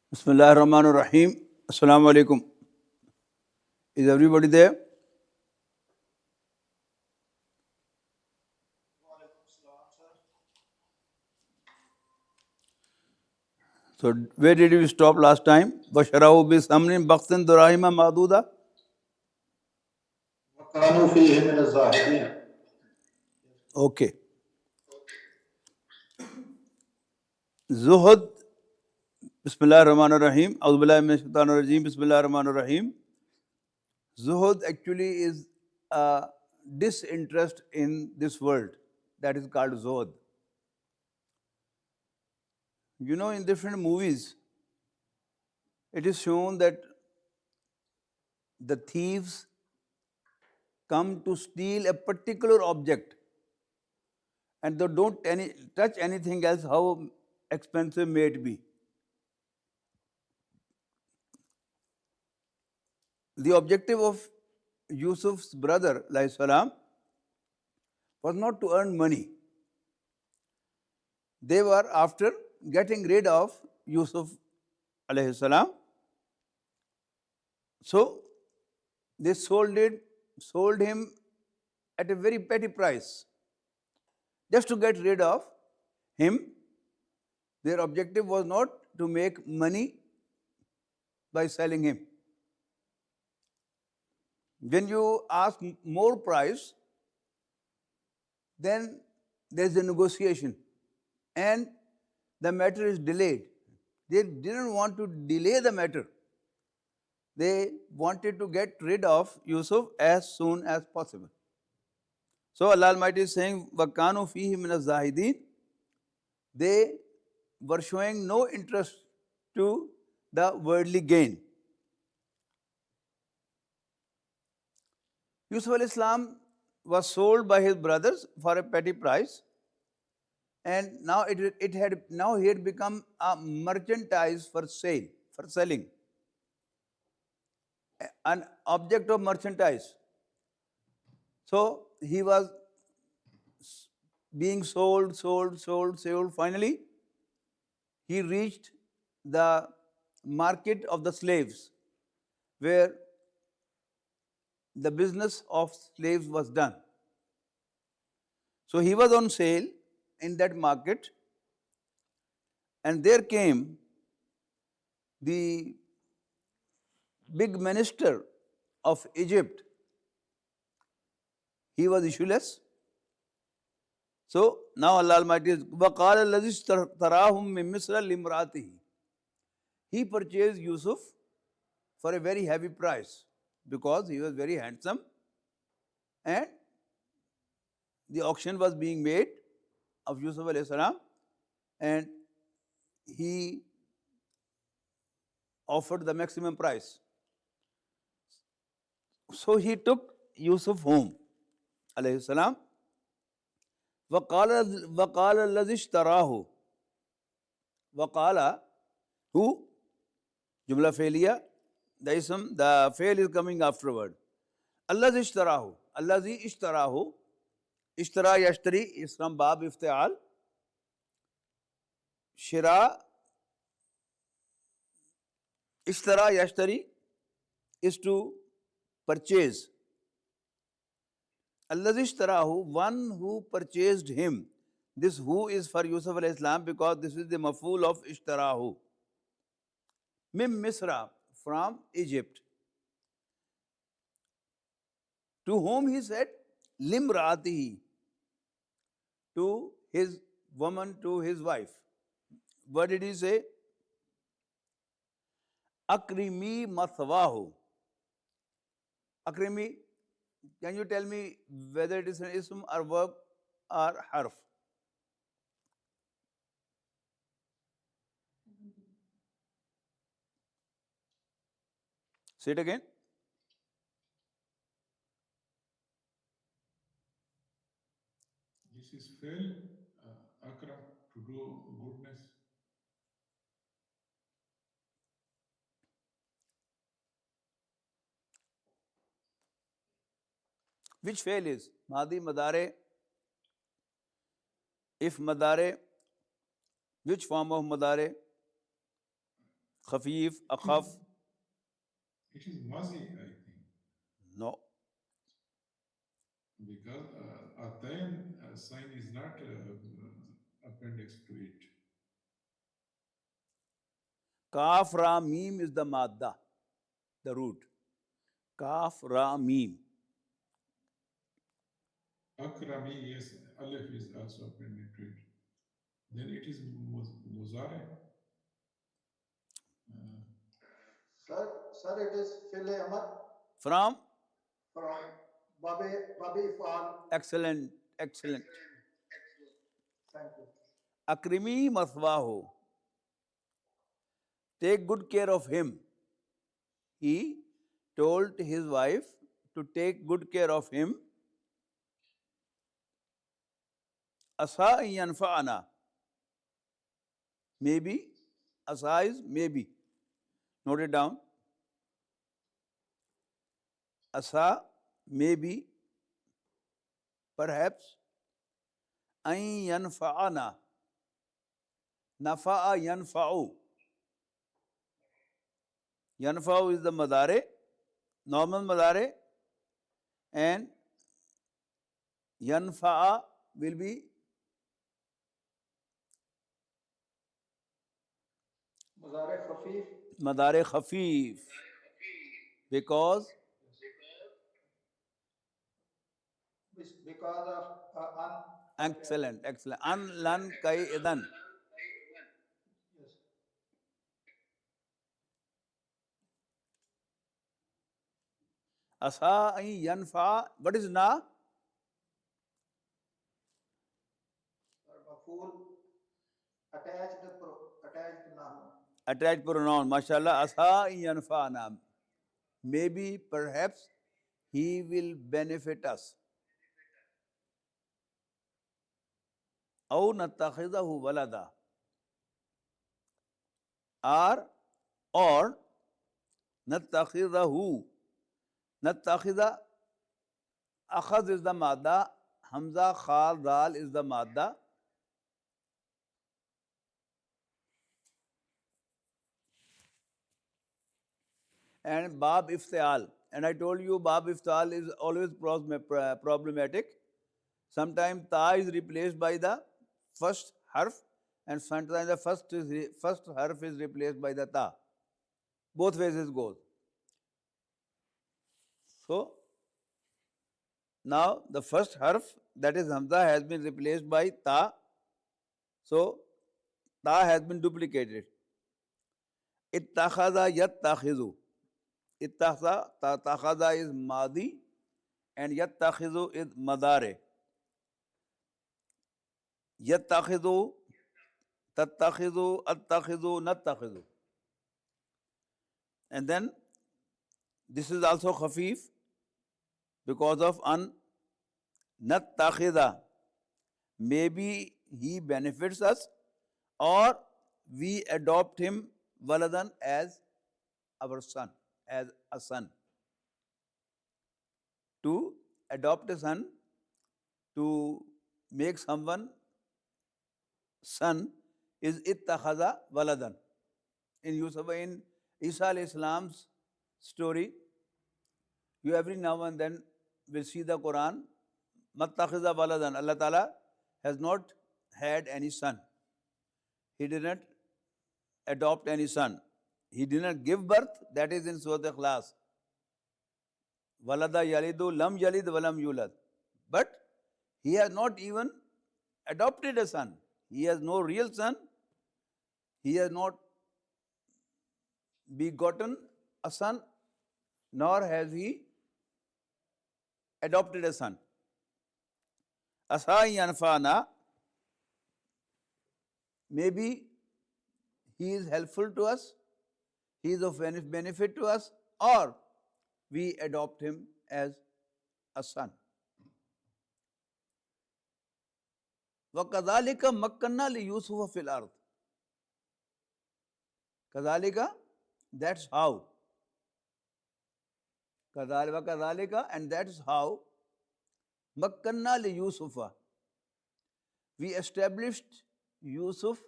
Bismillah ar-Rahman ar-Rahim. Assalamu alaikum. Is everybody there? So where did we stop last time? Basharahu bi samnin baqtin durahima maduda. وكانوا فيه من الزاهدين. Okay. Zuhud. Bismillah ar-Rahman ar-Rahim. A'udhu billahi minash shaitanir rajim. Bismillah ar-Rahman ar-Rahim. Zuhud actually is a disinterest in this world. That is called Zuhud. You know, in different movies, it is shown that the thieves come to steal a particular object and they don't touch anything else, how expensive may it be. The objective of Yusuf's brother, alayhi salam, was not to earn money. They were after getting rid of Yusuf, alayhi salam. So they sold him at a very petty price. Just to get rid of him, their objective was not to make money by selling him. When you ask more price, then there's a negotiation and the matter is delayed. They didn't want to delay the matter. They wanted to get rid of Yusuf as soon as possible. So Allah Almighty is saying, وَكَانُوا فِيهِ مِنَ الزَّاهِدِينَ. They were showing no interest to the worldly gain. Yusuf al-Islam was sold by his brothers for a petty price, and now he had become a merchandise for sale, for selling, an object of merchandise. So he was being sold. Finally, he reached the market of the slaves, where the business of slaves was done. So he was on sale in that market, and there came the big minister of Egypt. He was issueless. So now Allah Almighty is وَقَالَ الَّذِي اشْتَرَاهُ مِن مِّصْرَ لِامْرَأَتِهِ. He purchased Yusuf for a very heavy price because he was very handsome, and the auction was being made of Yusuf alayhi salam, and he offered the maximum price. So he took Yusuf home alayhi salam. وَقَالَ الَّذِي اشْتَرَاهُ. وَقَالَ, who? Jumla failure. The fail is coming afterward. الَّذِي اشْتَرَاهُ. الَّذِي اشْتَرَاهُ. Ishtara yashtari is from Bab Iftial. Shira, Ishtara yashtari is to purchase. Alladhi ishtarahu, one who purchased him. This who is for Yusuf alayhi salam because this is the maf'ul of ishtarahu. Mim Misra, from Egypt. To whom he said? Limratihi, to his woman, to his wife. What did he say? Akrimi mathwahu. Akrimi, can you tell me whether it is an ism or verb or harf? Say it again. This is fail, akram, to do goodness. Which fail is? Madi, madare, if madare, which form of madare? khafif, akhaf. It is mazi, I think, No. because atayn sign is not appendix to it. Kaf ra mim is the madda, the root. Kaf ra mim. Akrami, yes, alif is also appended to it. Then it is muzare. Sir, it is fil amr From? from Babi Fall. Excellent, excellent. Thank you. Akrimi maswaho. Take good care of him. He told his wife to take good care of him. Asa yanfa'ana. Maybe. Asa is maybe. Note it down. Asa, maybe, perhaps. An yanfa'ana. Nafa'a yanfa'u. Yanfa'u is the madare, normal madare, and yanfa'a will be Muzare Khafif. madare khafif, because Because of un. excellent, excellent. An lan kai idan. Yes. Asa an yanfa. What is na? Sir, Maful attached noun. Attached pronoun. MashaAllah. Asa an yanfa'ana. Maybe, perhaps, he will benefit us. أو نتخذه ولدا. Or نتخذه. نتخذ. Akhaz is the madda. Hamza, khal, dal is the madda. And bab iftial. And I told you bab iftial is always problematic. Sometimes ta is replaced by the first harf, and sometimes the first harf is replaced by the ta. Both ways it goes. So now the first harf, that is hamza, has been replaced by ta. So ta has been duplicated. Ittakhadha yattakhizu. Takhadha is madi and yattakhizu is madare. Yattakhizu, tattakhizu, attakhizu, nattakhizu. And then this is also khafif because of an. Nattakhidha. Maybe he benefits us, or we adopt him waladan as our son, as a son. To adopt a son, to make someone son, is ittakhadha waladan. In Isa alayhi salam's story, you every now and then will see the Quran. Mattakhidha waladan. Allah Ta'ala has not had any son. He did not adopt any son. He did not give birth. That is in Surah Ikhlas. Walada yalidu lam yalid walam yulad. But he has not even adopted a son. He has no real son. He has not begotten a son, nor has he adopted a son. Asa yanfa'ana. Maybe he is helpful to us, he is of benefit to us, or we adopt him as a son. وَكَذَلِكَ مَكَّنَّا لِيُوسُفَ فِي الْأَرْضِ. كَذَلِكَ, that's how. وَكَذَلِكَ, and that's how. مَكَّنَّا لِيُوسُفَ. We established Yusuf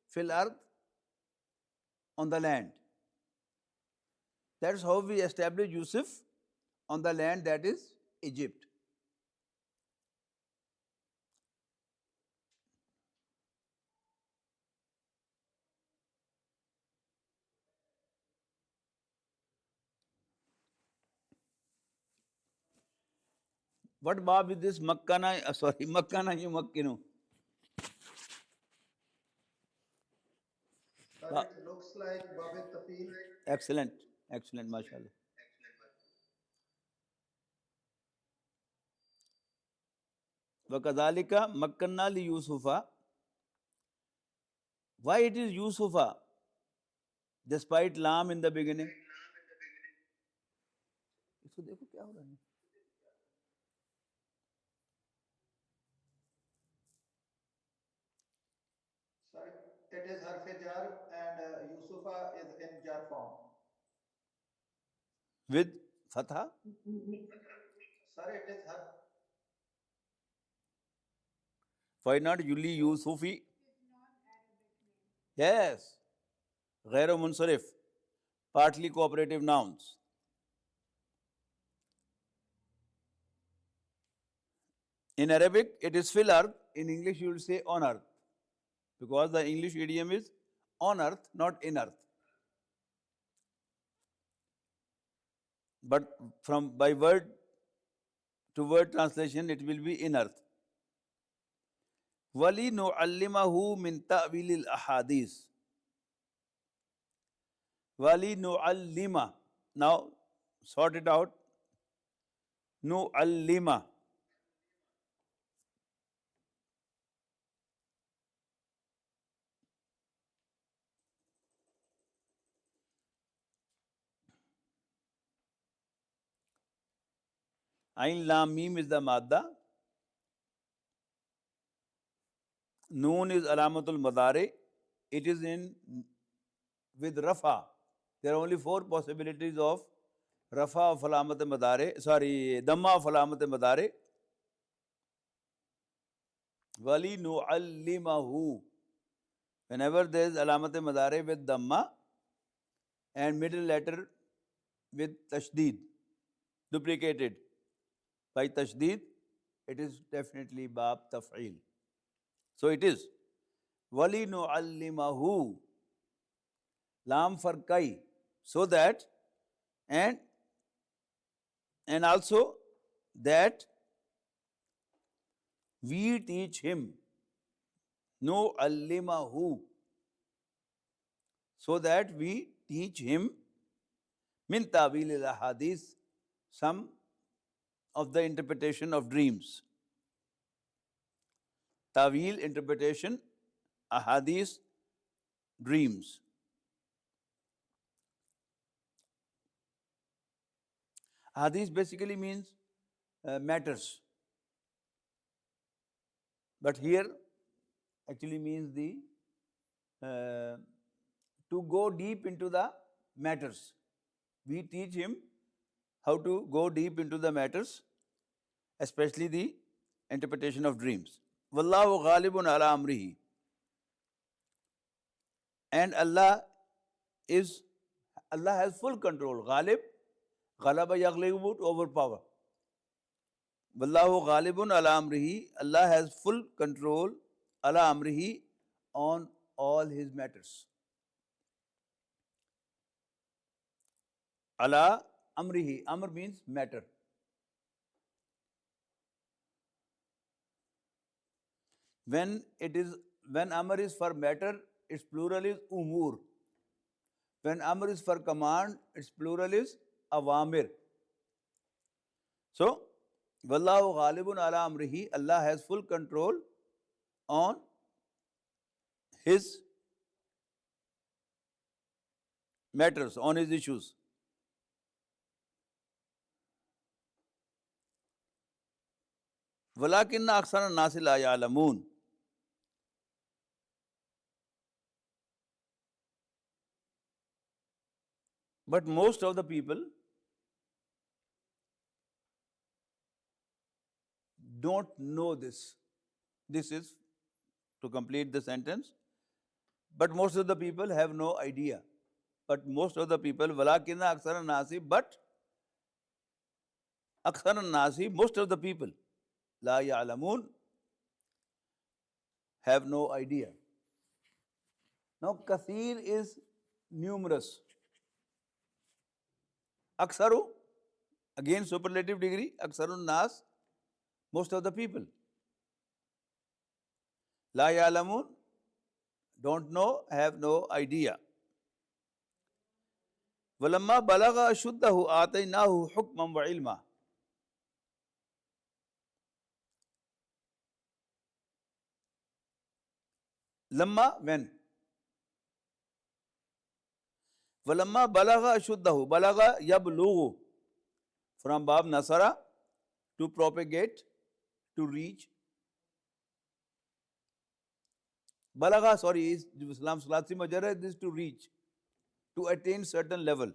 fil ard, on the land. That's how we established Yusuf on the land that is Egypt. What Bob is this Makkana? Makkana you Makkinu. Sir, it looks like Bab Tafil. Excellent, excellent, mashallah. وَكَذَلِكَ مَكَّنَّا لِيُوسُفَ. Why it is Yusufa despite lam in the beginning? इसको देखो क्या हो रहा है. Sir, it is harf jar and Yusufa is in jar form. With fatha? Sir, it is harf. Why not Yuli Yusufi? Yes. غیر منصرف. Partly cooperative nouns. In Arabic, it is fil earth. In English, you will say on earth. Because the English idiom is on earth, not in earth. But from by word to word translation, it will be in earth. وَلِنُعَلِّمَهُ مِن تَأْوِيلِ الْأَحَادِيثِ. وَلِنُعَلِّمَ. Now, sort it out. نُعَلِّمَ. Ain lam mim is the madda. Noon is alamatul madari. It is in with rafa. There are only 4 possibilities of rafa of alamat madari. Dhamma of alamat madari. Wali nu'allimahu. Whenever there is alamat madari with dhamma and middle letter with tashdid, duplicated by tashdid, it is definitely bab taf'il. So it is wali nu'allimahu. Lam for kai, so that and also that we teach him. Nu'allimahu, so that we teach him min ta'wil al-ahadith, some of the interpretation of dreams. Ta'wil, interpretation, ahadith, dreams. Hadith basically means matters. But here actually means the to go deep into the matters. We teach him how to go deep into the matters, especially the interpretation of dreams. Wallahu ghalibun ala amrihi. And Allah has full control. Ghalib, ghalaba yaghlibu, to overpower. Wallahu ghalibun ala amrihi. Allah has full control ala amrihi, on all his matters. Ala amrihi. Amr means matter. When amr is for matter, its plural is umur. When amr is for command, its plural is awamir. So, wallahu ghalibun ala amrihi. Allah has full control on his matters, on his issues. وَلَكِنَّ أَكْثَرَ النَّاسِ لَا يَعْلَمُونَ. But most of the people don't know this. This is to complete the sentence. But most of the people have no idea but most of the people, walakinna aksara nasi, but aksara nasi, most of the people, la ya'lamun, have no idea. Now, kathir is numerous. Aksaru, again superlative degree, aksarun nas, most of the people. La ya'lamun, don't know, have no idea. Walamma balagha ashuddahu ataynahu hukman wa ilma. Lamma, when. Walamma balagha ashuddahu, balagha yablughu, from bab nasara, to propagate, to reach. Balagha, sorry, is Islam Salati Majara, this to reach, to attain certain level.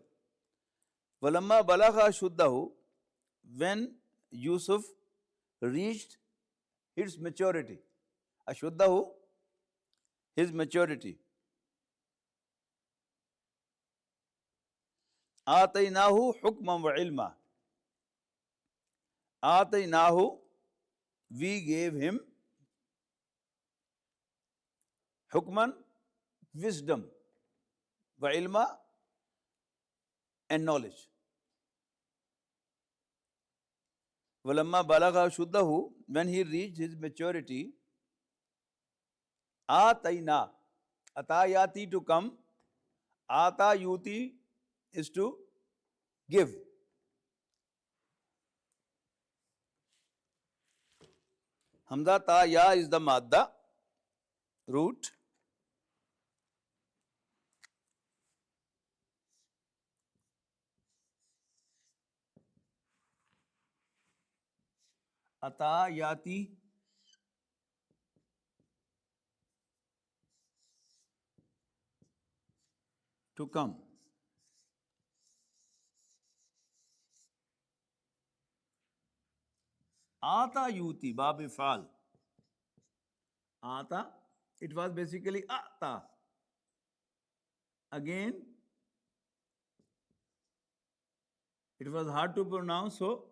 Walamma balagha ashuddahu, when Yusuf reached his maturity. Ashuddahu, his maturity. Ataynahu hukman wa ilma. Ataynahu, we gave him hukman, wisdom, wa ilma, and knowledge. Walamma balagha shuddahu, when he reached his maturity, atayna, atayati, to come, ata yuti is to give. Hamza ta ya is the madda, root. Ata yati, to come. Ata yuti, bab ifal. Ata, it was basically ata. Again, it was hard to pronounce, so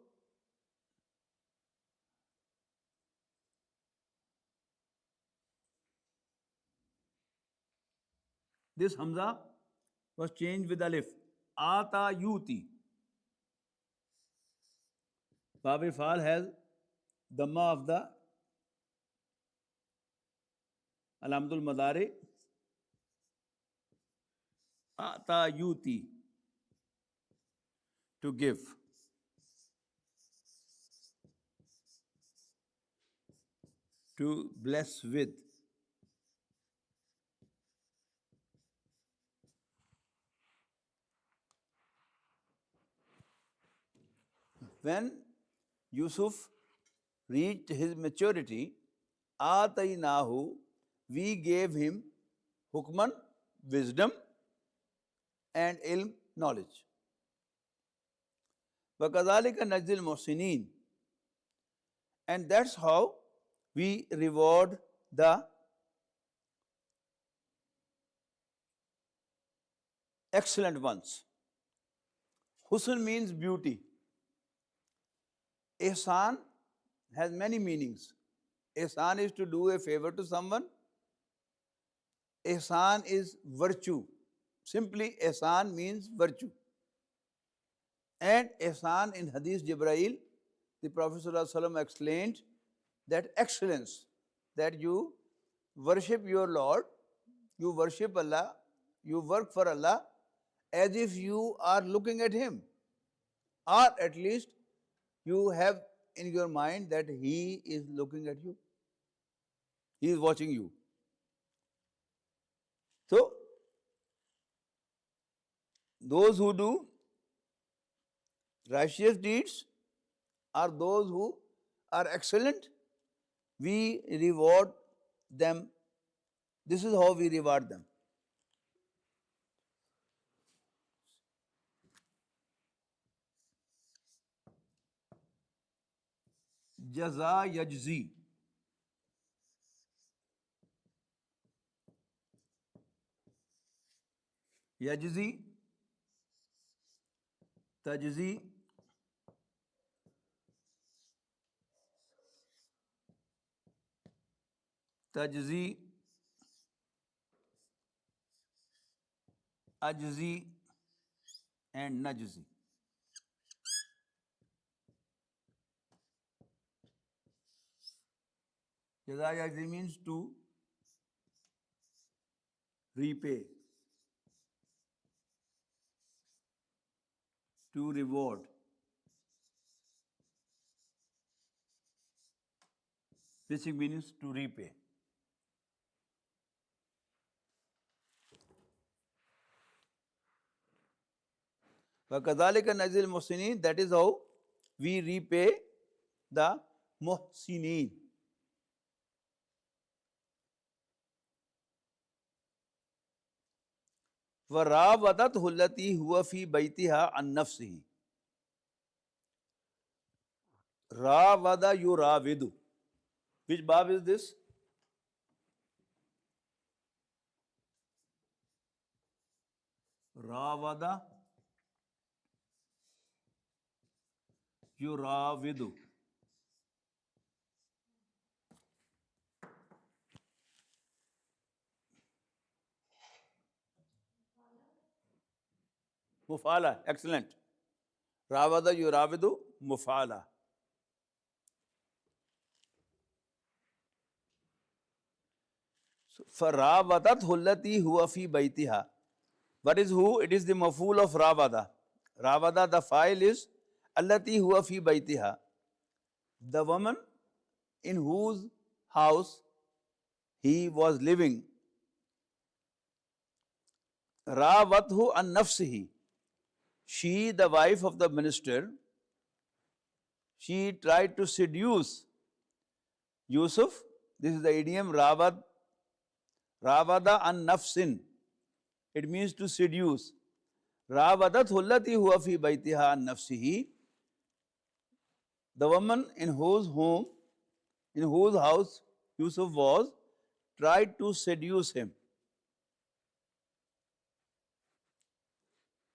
this Hamza was changed with alif. Ata yuti. Bab ifal has Dhamma of the Alamdul Madari. Ata yuti, to give. To bless with. When Yusuf reached his maturity, Ataynahu, we gave him hukman, wisdom, and ilm, knowledge. وَكَذَلِكَ نَجْزِي الْمُحْسِنِينَ, and that's how we reward the excellent ones. Husn means beauty. Ihsan has many meanings. Ihsan is to do a favor to someone. Ihsan is virtue. Simply, ihsan means virtue. And ihsan in Hadith Jibreel, the Prophet ﷺ explained that excellence, that you worship your Lord, you worship Allah, you work for Allah as if you are looking at Him, or at least you have in your mind that He is looking at you. He is watching you. So, those who do righteous deeds are those who are excellent. We reward them. This is how we reward them. Jaza yajzi. Yajzi tajzi tajzi ajzi and najzi. Jaza ajzi means to repay, to reward. Basic means to repay. وَكَذَلِكَ نَجْزِي الْمُحْسِنِينَ, that is how we repay the muhsinin. وَرَاوَدَتْهُ الَّتِي هُوَ فِي بَيْتِهَا عَنْ نَفْسِهِ. Rawada yuravidu. Which bab is this? Rawada yuravidu. Mufala, excellent. Rawada yuravidu mufala. فَرَاوَدَتْهُ الَّتِي هُوَ فِي بَيْتِهَا. What is who? It is the maf'ul of rawada. Rawada, the file is allati huwa fi baytiha. The woman in whose house he was living. Rawathu an nafsihi. She, the wife of the minister, she tried to seduce Yusuf. This is the idiom rawada an nafsin. It means to seduce. Rawadathu allati huwa fi baytiha an nafsihi. The woman in whose home, in whose house Yusuf was, tried to seduce him.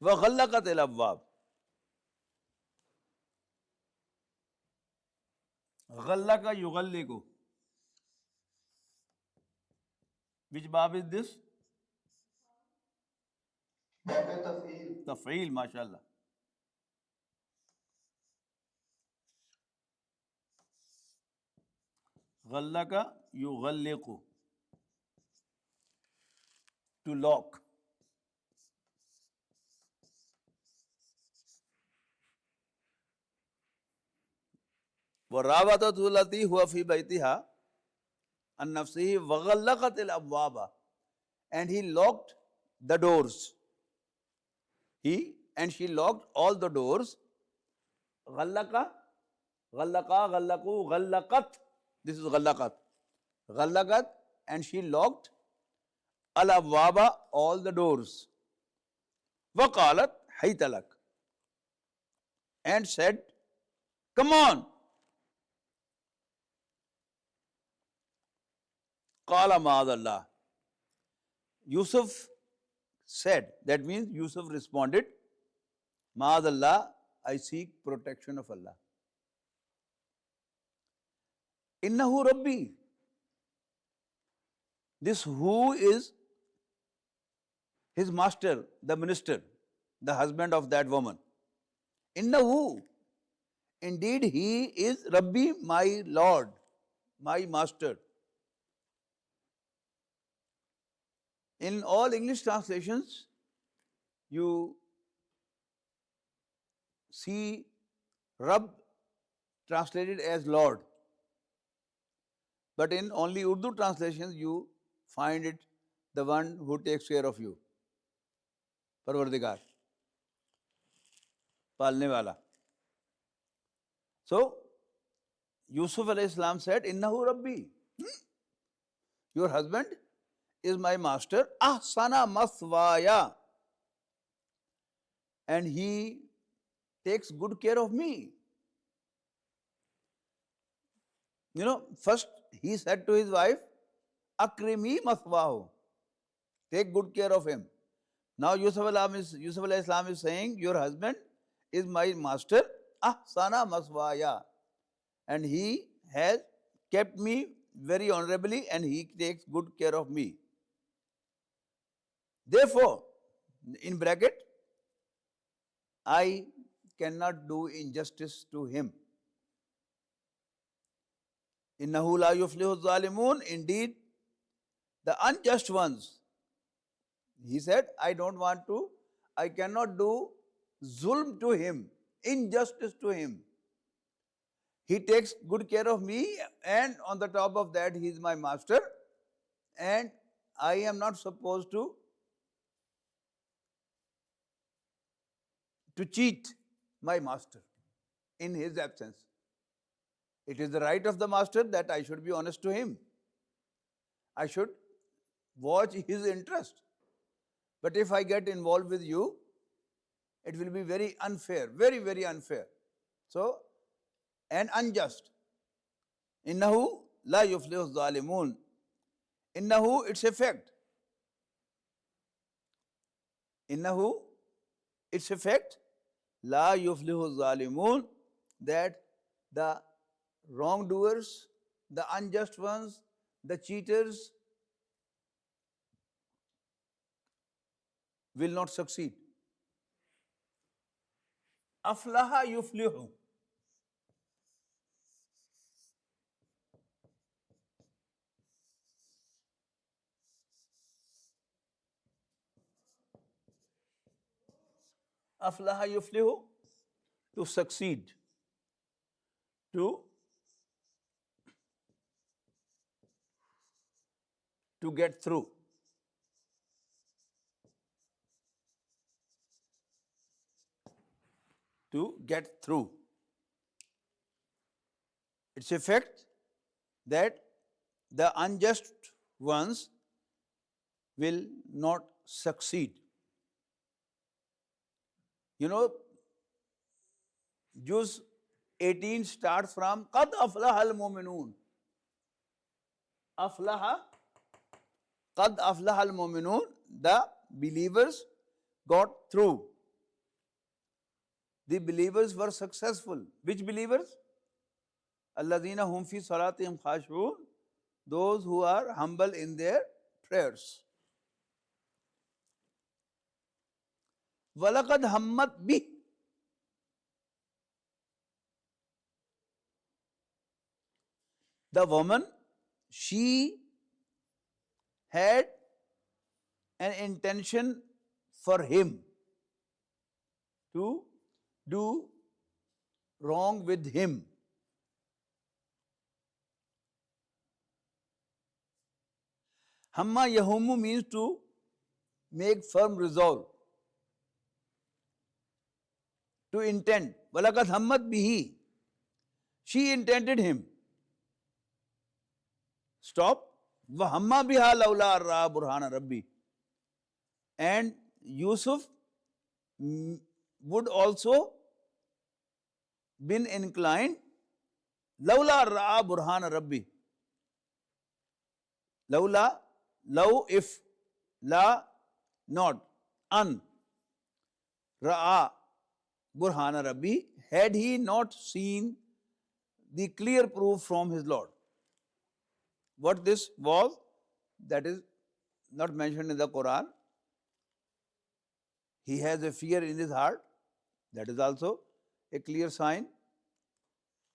وَغَلَّقَتِ الْأَبْوَابَ. غَلَّقَ يُغَلِّقُ. Which bab is this? تفعیل. Taf'eel, mashallah. غَلَّقَ يُغَلِّقُ. To lock. وَرَاوَدَتْهُ الَّتِي هُوَ فِي بَيْتِهَا عَنْ نَفْسِهِ وَغَلَّقَتِ الْأَبْوَابَ. And he locked the doors. And she locked all the doors. غَلَّقَ, غَلَّقَا, غَلَّقُوا, غَلَّقَتْ. This is غَلَّقَتْ. غَلَّقَتْ, and she locked al-abwaba, all the doors. وَقَالَتْ حَيْتَ لَكَ. And said, come on. قَالَ مَعَاذَ اللَّهِ. Yusuf said, that means Yusuf responded, مَعَاذَ اللَّهِ, I seek protection of Allah. إِنَّهُ رَبِّي. This who is his master, the minister, the husband of that woman. Innahu, indeed he is Rabbi, my Lord, my master. In all English translations, you see Rabb translated as Lord. But in only Urdu translations, you find it the one who takes care of you. Parvardigar, palne wala. So, Yusuf alayhi salam said, Innahu Rabbi. Your husband is my master. Ahsana maswaya. And he takes good care of me. First he said to his wife, Akrimi maswahu. Take good care of him. Now Yusuf alayhi salam is saying, your husband is my master, ahsana maswaya, and he has kept me very honorably and he takes good care of me. Therefore, in bracket, I cannot do injustice to him. Innahu la yuflihu zalimun, indeed, the unjust ones. He said, I cannot do zulm to him, injustice to him. He takes good care of me, and on the top of that, he is my master, and I am not supposed to cheat my master in his absence. It is the right of the master that I should be honest to him. I should watch his interest. But if I get involved with you, it will be very unfair, very, very unfair. So, and unjust. Innahu la yuflihu zalimun. Innahu, its effect. Innahu, its effect. La yuflihu zalimun, that the wrongdoers, the unjust ones, the cheaters will not succeed. Aflaha yuflihu. Aflaha yuflihu, to succeed, to get through. To get through. Its effect that the unjust ones will not succeed. You know, Juz 18 starts from Qad aflaha al-mu'minun. Aflaha, Qad aflaha al-mu'minun, the believers got through. The believers were successful. Which believers? Alladhina hum fi salatihim khashu'un, those who are humble in their prayers. Walaqad hammat bih, the woman, she had an intention for him to do wrong with him. Hamma yahumu means to make firm resolve, to intend. Walaqad hammat bihi, she intended him. Stop. Wahamma biha laula ra burhana rabbi. And Yusuf would also been inclined laula ra burhana rabbi. Laula, law if, la not, an, ra'a burhana rabbi, had he not seen the clear proof from his Lord. What this was, that is not mentioned in the Quran. He has a fear in his heart, that is also a clear sign.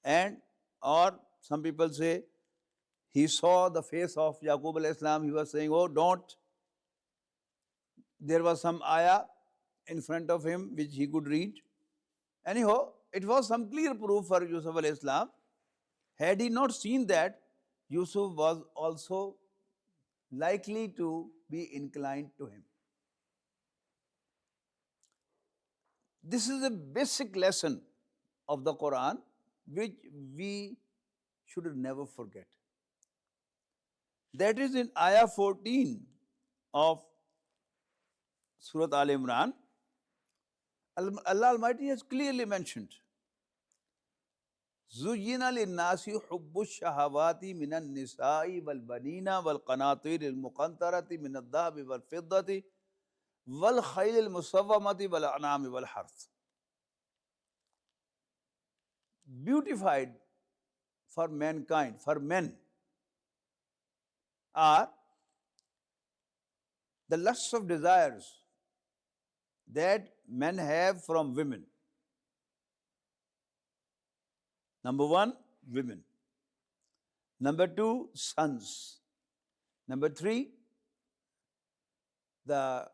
And or some people say he saw the face of Yaqub alayhi salam, he was saying, oh don't. There was some ayah in front of him which he could read. Anyhow, it was some clear proof for Yusuf alayhi salam. Had he not seen that, Yusuf was also likely to be inclined to him. This is a basic lesson of the Quran which we should never forget. That is in Ayah 14 of Surah Al Imran. Allah Almighty has clearly mentioned, زُيِّنَ لِلنَّاسِ حُبُّ الشَّهَوَاتِ مِنَ النِّسَاءِ وَالْبَنِينَ وَالْقَنَاطِيرِ الْمُقَنطَرَةِ مِنَ الذَّهَبِ وَالْفِضَّةِ وَالْخَيْلِ الْمُسَوَّمَةِ وَالْأَنْعَامِ وَالْحَرْثِ. beautified for mankind, for men, are the lusts of desires that men have from women. Number one, women. Number two, sons. Number three, the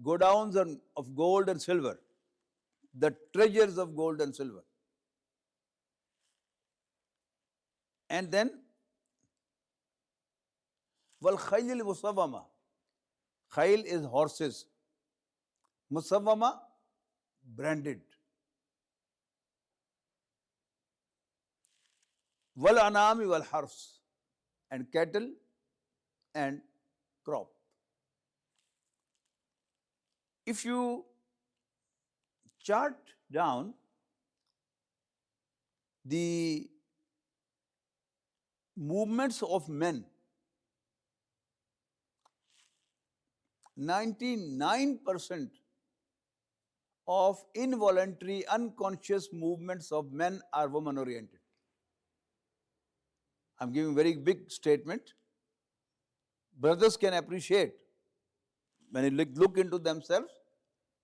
godowns of gold and silver, the treasures of gold and silver. And then, wal khayl musawwama. Khayl is horses. Musawwama, branded. Wal anami wal hars, and cattle and crop. If you chart down the movements of men, 99% of involuntary, unconscious movements of men are woman oriented. I'm giving a very big statement. Brothers can appreciate when you look into themselves,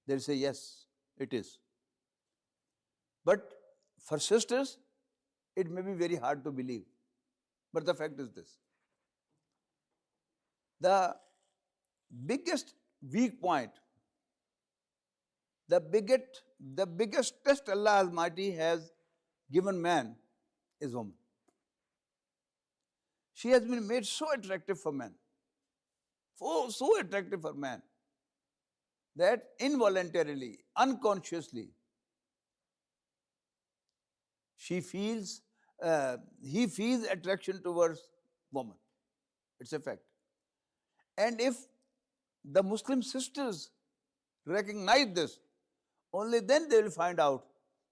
they'll say, yes, it is. But for sisters, it may be very hard to believe. But the fact is this. The biggest weak point, the biggest test Allah Almighty has given man is woman. She has been made so attractive for men, so attractive for man, that involuntarily, unconsciously, he feels attraction towards woman. It's a fact. And if the Muslim sisters recognize this, only then they will find out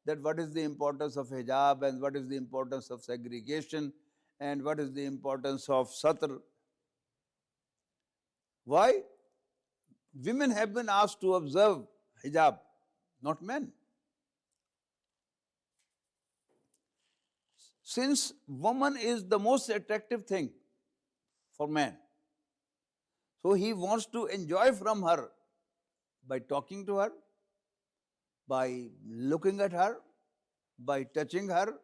that what is the importance of hijab and what is the importance of segregation and what is the importance of satr. Why? Women have been asked to observe hijab, not men. Since woman is the most attractive thing for man, so he wants to enjoy from her by talking to her, by looking at her, by touching her,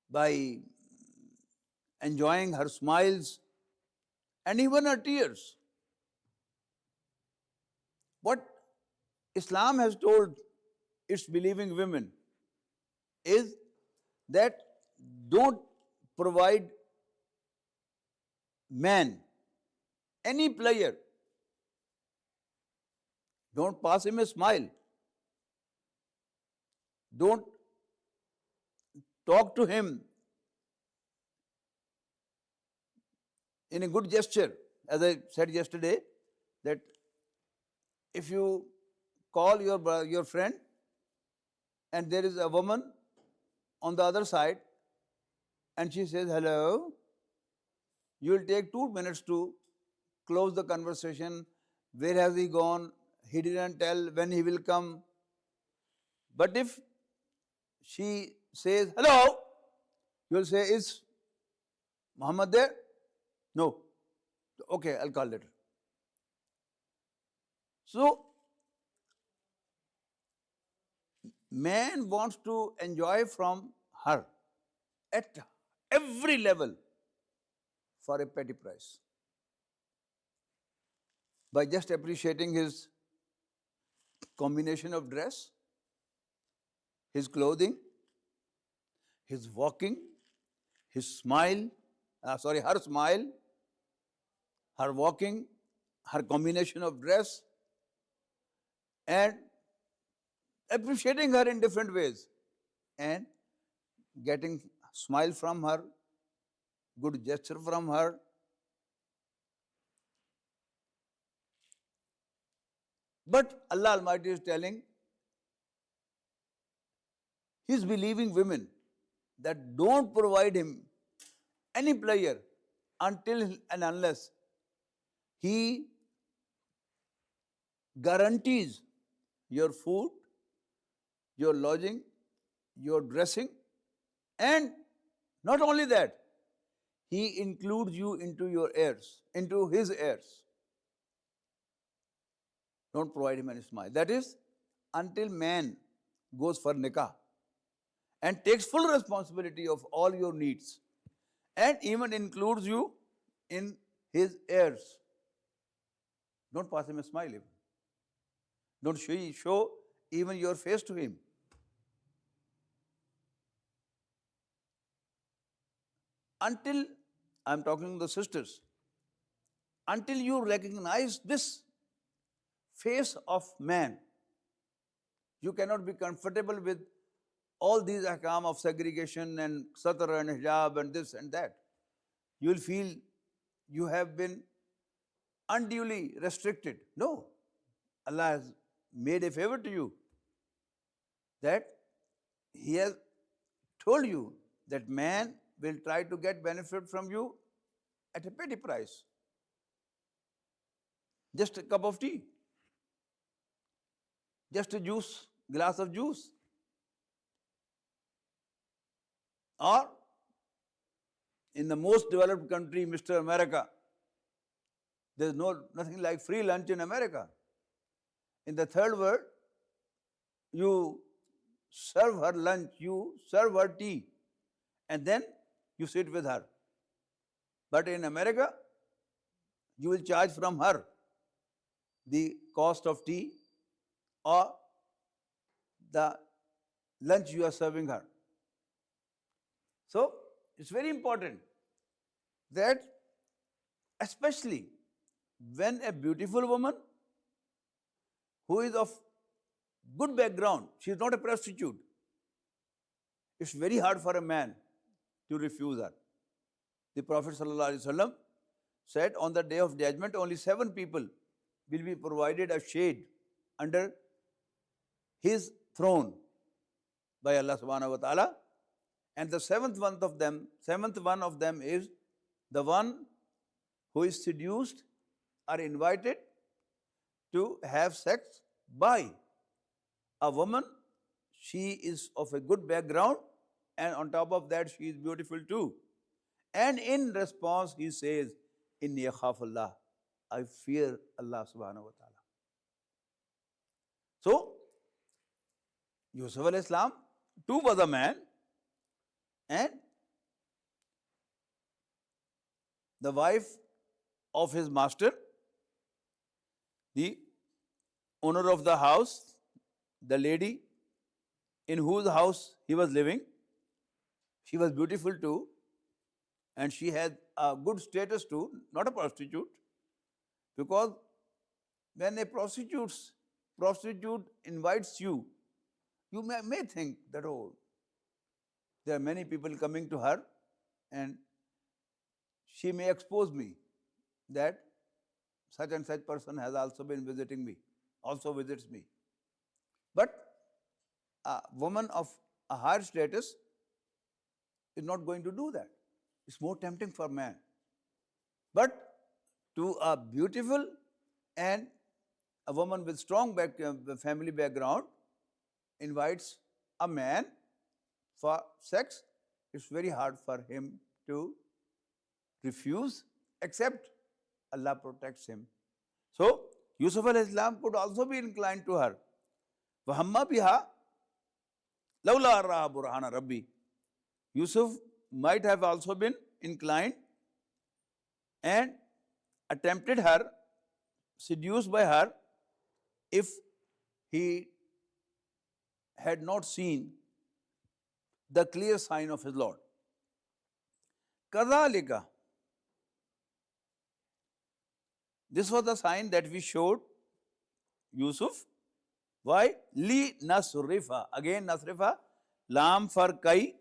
by enjoying her smiles and even her tears. What Islam has told its believing women is that don't provide man any pleasure. Don't pass him a smile. Don't talk to him in a good gesture. As I said yesterday, that if you call your friend and there is a woman on the other side and she says hello, you will take 2 minutes to close the conversation. Where has he gone? He didn't tell when he will come. But if she says hello, you will say, is Muhammad there? No. Okay, I'll call later. So, man wants to enjoy from her at every level for a petty price. By just appreciating his combination of dress, his clothing, his walking, his smile, her smile, her walking, her combination of dress, and appreciating her in different ways, and getting smile from her, good gesture from her. But Allah Almighty is telling His believing women that don't provide him any pleasure until and unless he guarantees your food, your lodging, your dressing, And not only that, he includes you into your heirs, into his heirs. Don't provide him any smile. That is, until man goes for nikah and takes full responsibility of all your needs and even includes you in his heirs. Don't pass him a smile even. Don't show even your face to him. Until, I'm talking to the sisters, until you recognize this face of man, you cannot be comfortable with all these ahkam of segregation and satar and hijab and this and that. You will feel you have been unduly restricted. No. Allah has made a favor to you that He has told you that man will try to get benefit from you at a petty price. Just a cup of tea, just a juice, glass of juice. Or in the most developed country, Mr. America, there's nothing like free lunch in America. In the third world, you serve her lunch, you serve her tea, and then you sit with her. But in America, you will charge from her the cost of tea or the lunch you are serving her. So, it's very important that especially when a beautiful woman who is of good background, she is not a prostitute, it's very hard for a man to refuse her. The Prophet ﷺ said on the day of judgment, only 7 people will be provided a shade under his throne by Allah subhanahu wa ta'ala. And the seventh one of them is the one who is seduced or invited to have sex by a woman. She is of a good background, and on top of that, she is beautiful too. And in response, he says, Inni akhafullah, I fear Allah subhanahu wa ta'ala. So, Yusuf alayhi salam too was a man, and the wife of his master, the owner of the house, the lady in whose house he was living, she was beautiful too, and she had a good status too, not a prostitute, because when a prostitute invites you, you may think that, oh, there are many people coming to her and she may expose me that such and such person has also been visiting me, also visits me. But a woman of a higher status is not going to do that. It's more tempting for man. But to a beautiful and a woman with strong family background invites a man for sex, it's very hard for him to refuse, except Allah protects him. So, Yusuf alayhi salam could also be inclined to her. وَهَمَّ بِهَا لَوْلَا أَرَّاهَا بُرْهَانَ رَبِّي. Yusuf might have also been inclined and attempted her, seduced by her, if he had not seen the clear sign of his Lord. كَذَلِكَ. This was the sign that we showed Yusuf. Why? Li nasrifa. Again nasrifa, lam for kai,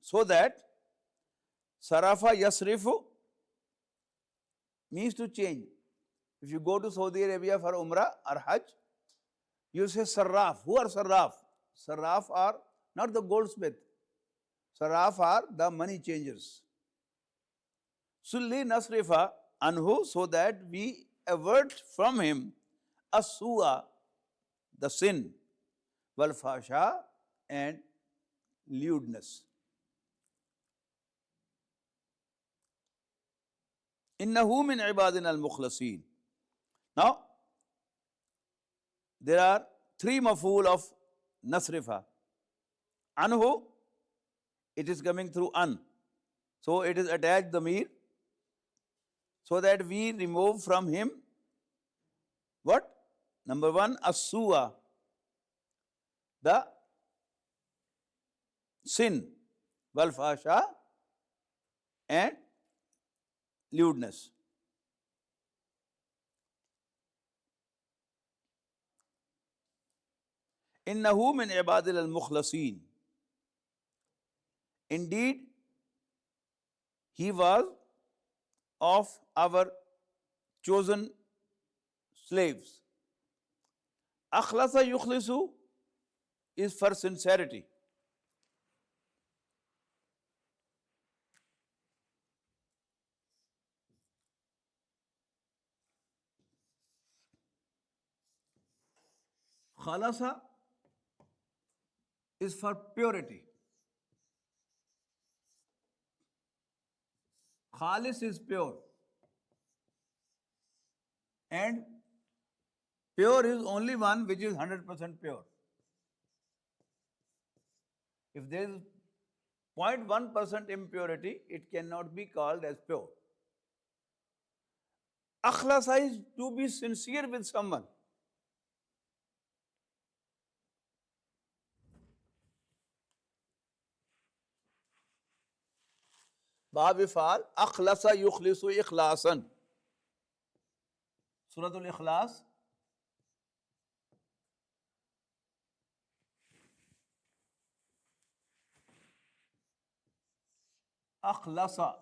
so that sarafa yasrifu means to change. If you go to Saudi Arabia for Umrah or Hajj, you say sarraf. Who are sarraf? Sarraf are not the goldsmith. Sarraf are the money changers. Sulli nasrifa anhu, so that we avert from him as-su'a, the sin, wal fasha, and lewdness. Innahu min ibadina al-mukhlasin. Now, there are three maf'ul of nasrifa. Anhu, it is coming through an. So it is attached dhamir, so that we remove from him what? Number one, as-su'a, the sin, wal fasha, and lewdness. Innahu min ibadil al-mukhlasin. Indeed, he was of our chosen slaves. Akhlasa yukhlisu is for sincerity. Khalasa is for purity. Khalis is pure. And pure is only one which is 100% pure. If there is 0.1% impurity, it cannot be called as pure. Akhlasa is to be sincere with someone. Bab ifal, akhlasa yukhlisu ikhlasan. Suratul Ikhlas. Akhlasa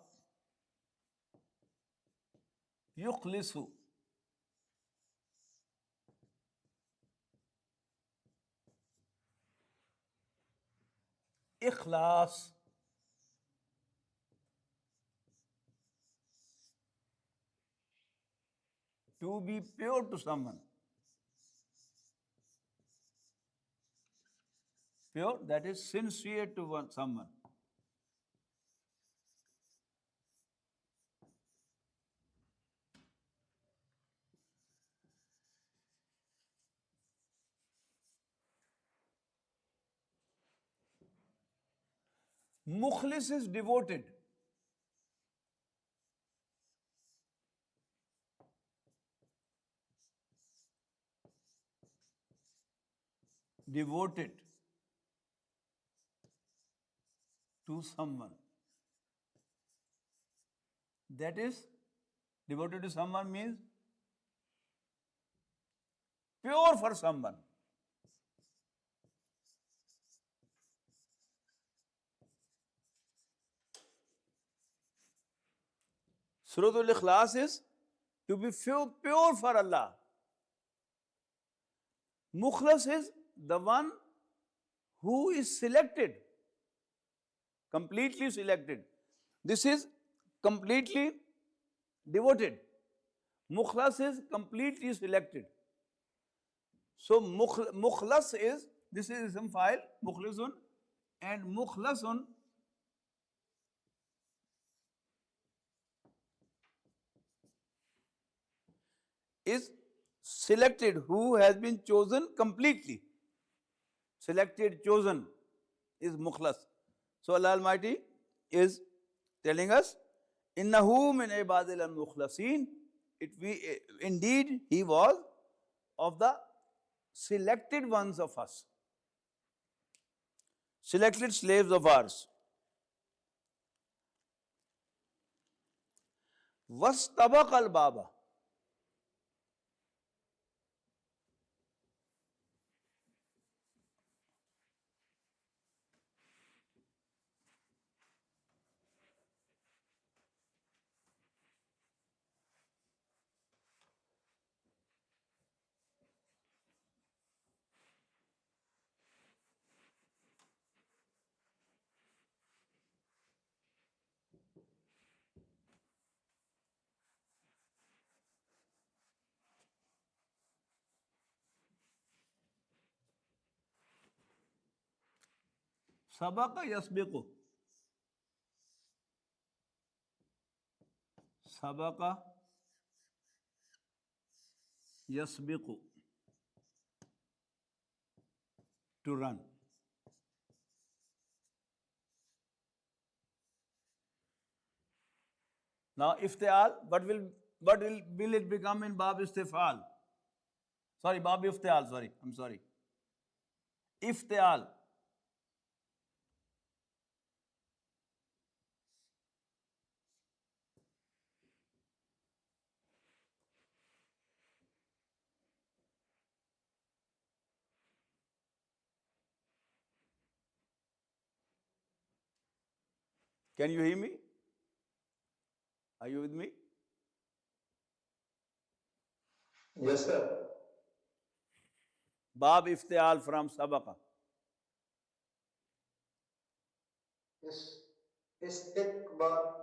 yukhlisu. Ikhlas. To be pure to someone. Pure, that is sincere to someone. Mukhlis is devoted. Devoted to someone. That is, devoted to someone means pure for someone. Suratul Ikhlas is to be pure for Allah. Mukhlas is the one who is selected, completely selected. This is completely devoted. Mukhlas is completely selected. So mukhlas is, this is ism file, mukhlisun, and mukhlasun is selected, who has been chosen completely. Selected, chosen is mukhlas. So Allah Almighty is telling us, innahu min ibadil al-mukhlasin. Indeed, he was of the selected ones of us, selected slaves of ours. Wastabaq al-baba. Sabaqa yasbiqu. sabaqa yasbiqu, to run. Now iftial, will it become in bab istifal? Sorry, bab iftial, sorry. I'm sorry. Iftial. Can you hear me? Are you with me? Yes, sir. Bab iftial from sabaqa. Is istiqbal.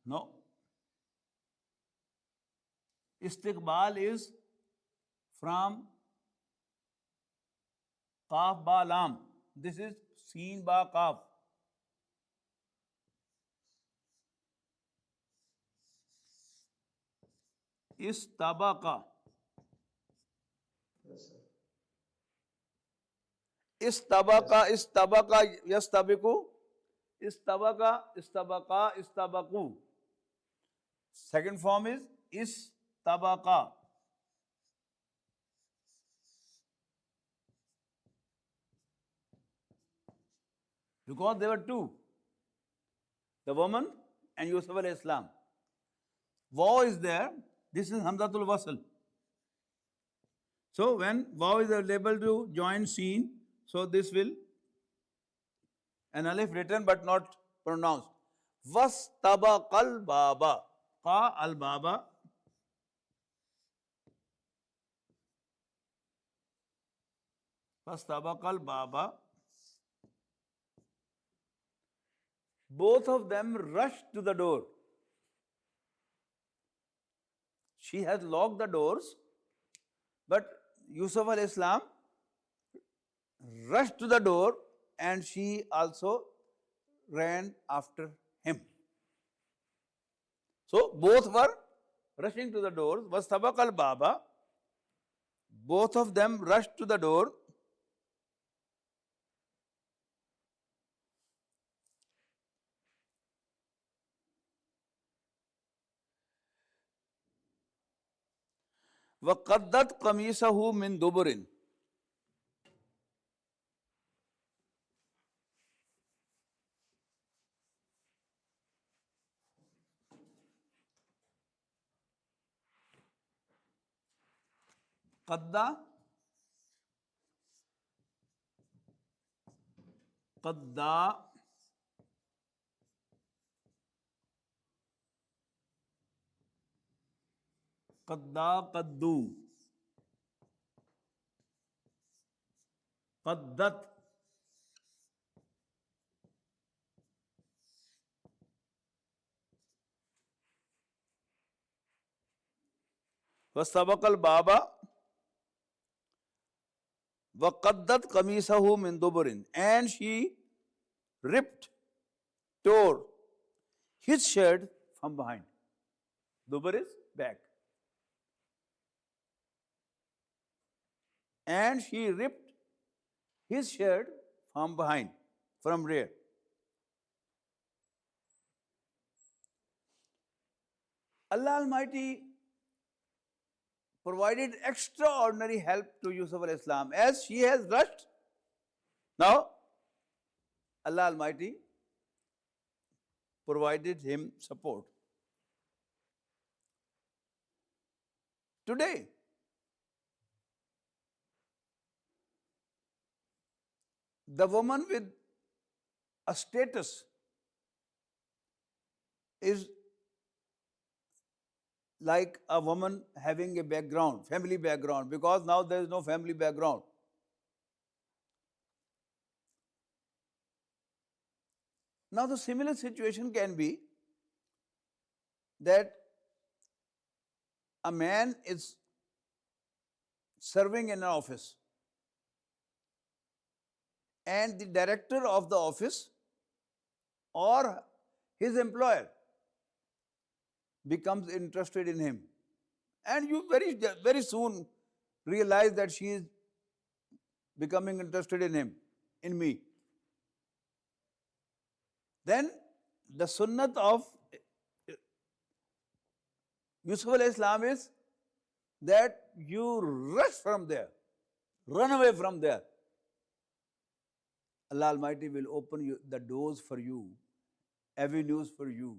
No. Istiqbal is from qaf ba lam. This is seen ba qaf. Istabaqa. Yes, sir. Istabaqa, Yes. istabaqa, yastabiqu. Istabaqa, istabaqa, istabaqu. Second form is istabaqa. Because there were two, the woman and Yusuf alayhi Islam. Waw is there. This is Hamzatul Wasl. So when waw is available to join seen, so this will an alif written but not pronounced. Wastabaqal baba. Qa al baba. Wastabaqal baba. Both of them rushed to the door. She has locked the doors, but Yusuf alayhi Islam rushed to the door and she also ran after him. So both were rushing to the doors. Wastabaqal baba. Both of them rushed to the door. وَقَدَّتْ قَمِيصَهُ مِنْ دُبُرٍ. قَدَّ قَدَّا قَدَّا قَدُّو قَدَّتْ وَاسْتَبَقَ الْبَابَ وَقَدَّتْ قَمِيصَهُ مِنْ دُبُرٍ. And she tore his shirt from behind. Dubur is back. And she ripped his shirt from behind, from rear. Allah Almighty provided extraordinary help to Yusuf alayhi Islam. As she has rushed, now Allah Almighty provided him support. Today, the woman with a status is like a woman having a background, family background, because now there is no family background. Now the similar situation can be that a man is serving in an office and the director of the office or his employer becomes interested in him, and you very soon realize that she is becoming interested in him, in me, then the sunnat of Yusuf alayhi salam is that you rush from there, run away from there. Allah Almighty will open the doors for you, avenues for you.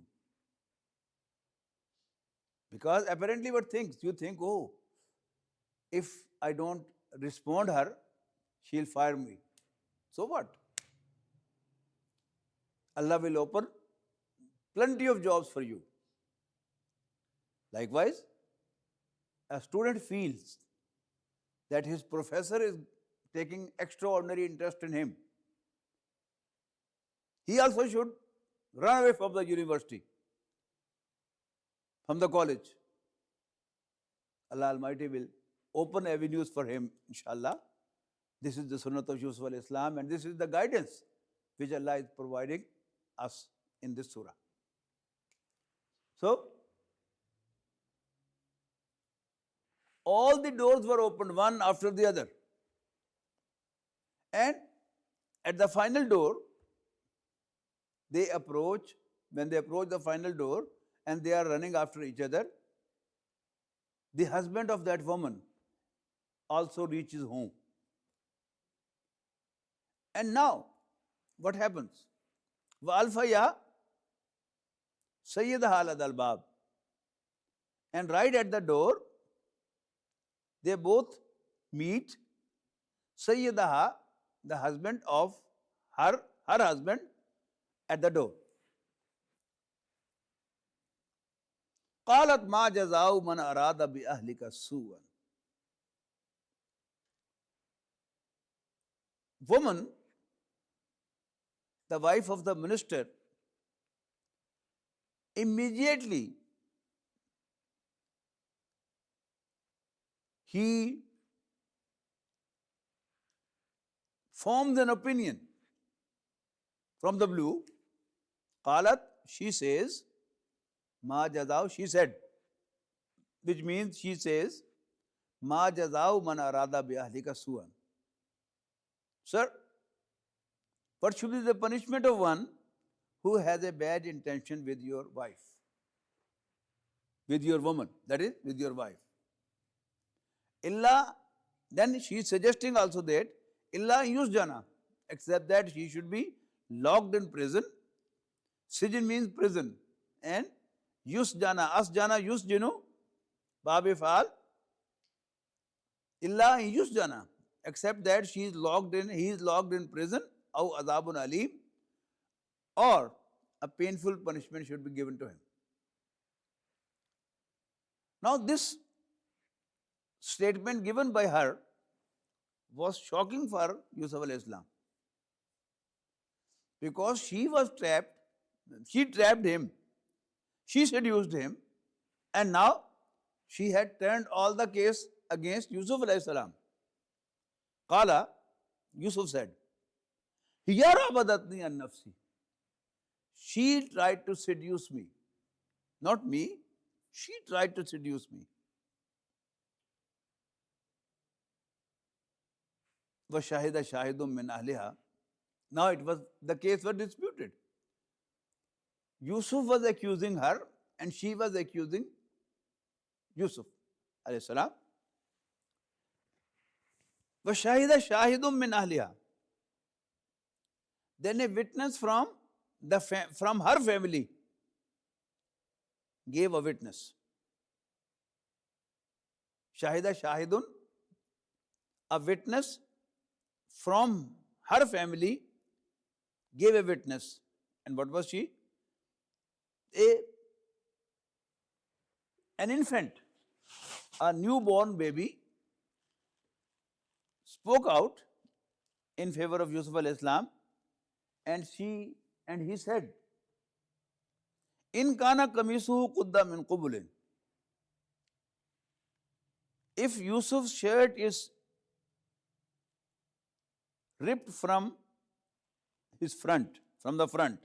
Because apparently you think, oh, if I don't respond her, she'll fire me. So what? Allah will open plenty of jobs for you. Likewise, a student feels that his professor is taking extraordinary interest in him. He also should run away from the university, from the college. Allah Almighty will open avenues for him, inshallah. This is the sunnat of Yusuf alayhi salam, and this is the guidance which Allah is providing us in this surah. So, all the doors were opened one after the other. And at the final door, when they approach the final door and they are running after each other, the husband of that woman also reaches home. And now, what happens? وَأَلْفَيَا سَيِّدَهَا لَدَى الْبَابِ. And right at the door, they both meet Sayyidaha, the husband of her husband, at the door. قالت ما جزاء من أراد بأهلك سوءا. Woman, the wife of the minister, immediately he formed an opinion from the blue. Qalat, she says, Ma jazao, she said, which means she says, Ma jazao man arada bi ahlika su'an. Sir, what should be the punishment of one who has a bad intention with your wife, with your woman, that is, with your wife? Illa, then she is suggesting also that, illa yusjana, except that she should be locked in prison. Sijin means prison, and yusjana, asjana, yusjinu, babi faal, illa yusjana, except that he is locked in prison, aw adabun alim, or a painful punishment should be given to him. Now this statement given by her was shocking for Yusuf alayhi salam, because she was trapped, she trapped him, she seduced him, and now she had turned all the case against Yusuf alayhi salam. Qala, Yusuf said, hiya rabadatni an nafsi. She tried to seduce me. Not me, she tried to seduce me. وَشَهِدَ شَاهِدٌ مِّنْ أَهْلِهَا. Now the case was disputed. Yusuf was accusing her and she was accusing Yusuf alayhi salam. وَشَهِدَ شَاهِدٌ مِّنْ أَهْلِهَا. Then a witness from her family gave a witness. Shahida shahidun, a witness from her family gave a witness. And what was she? An infant, a newborn baby, spoke out in favor of Yusuf alayhi salam, and he said, In kana kamisuhu qudda min qubulin. If Yusuf's shirt is ripped from his front, from the front.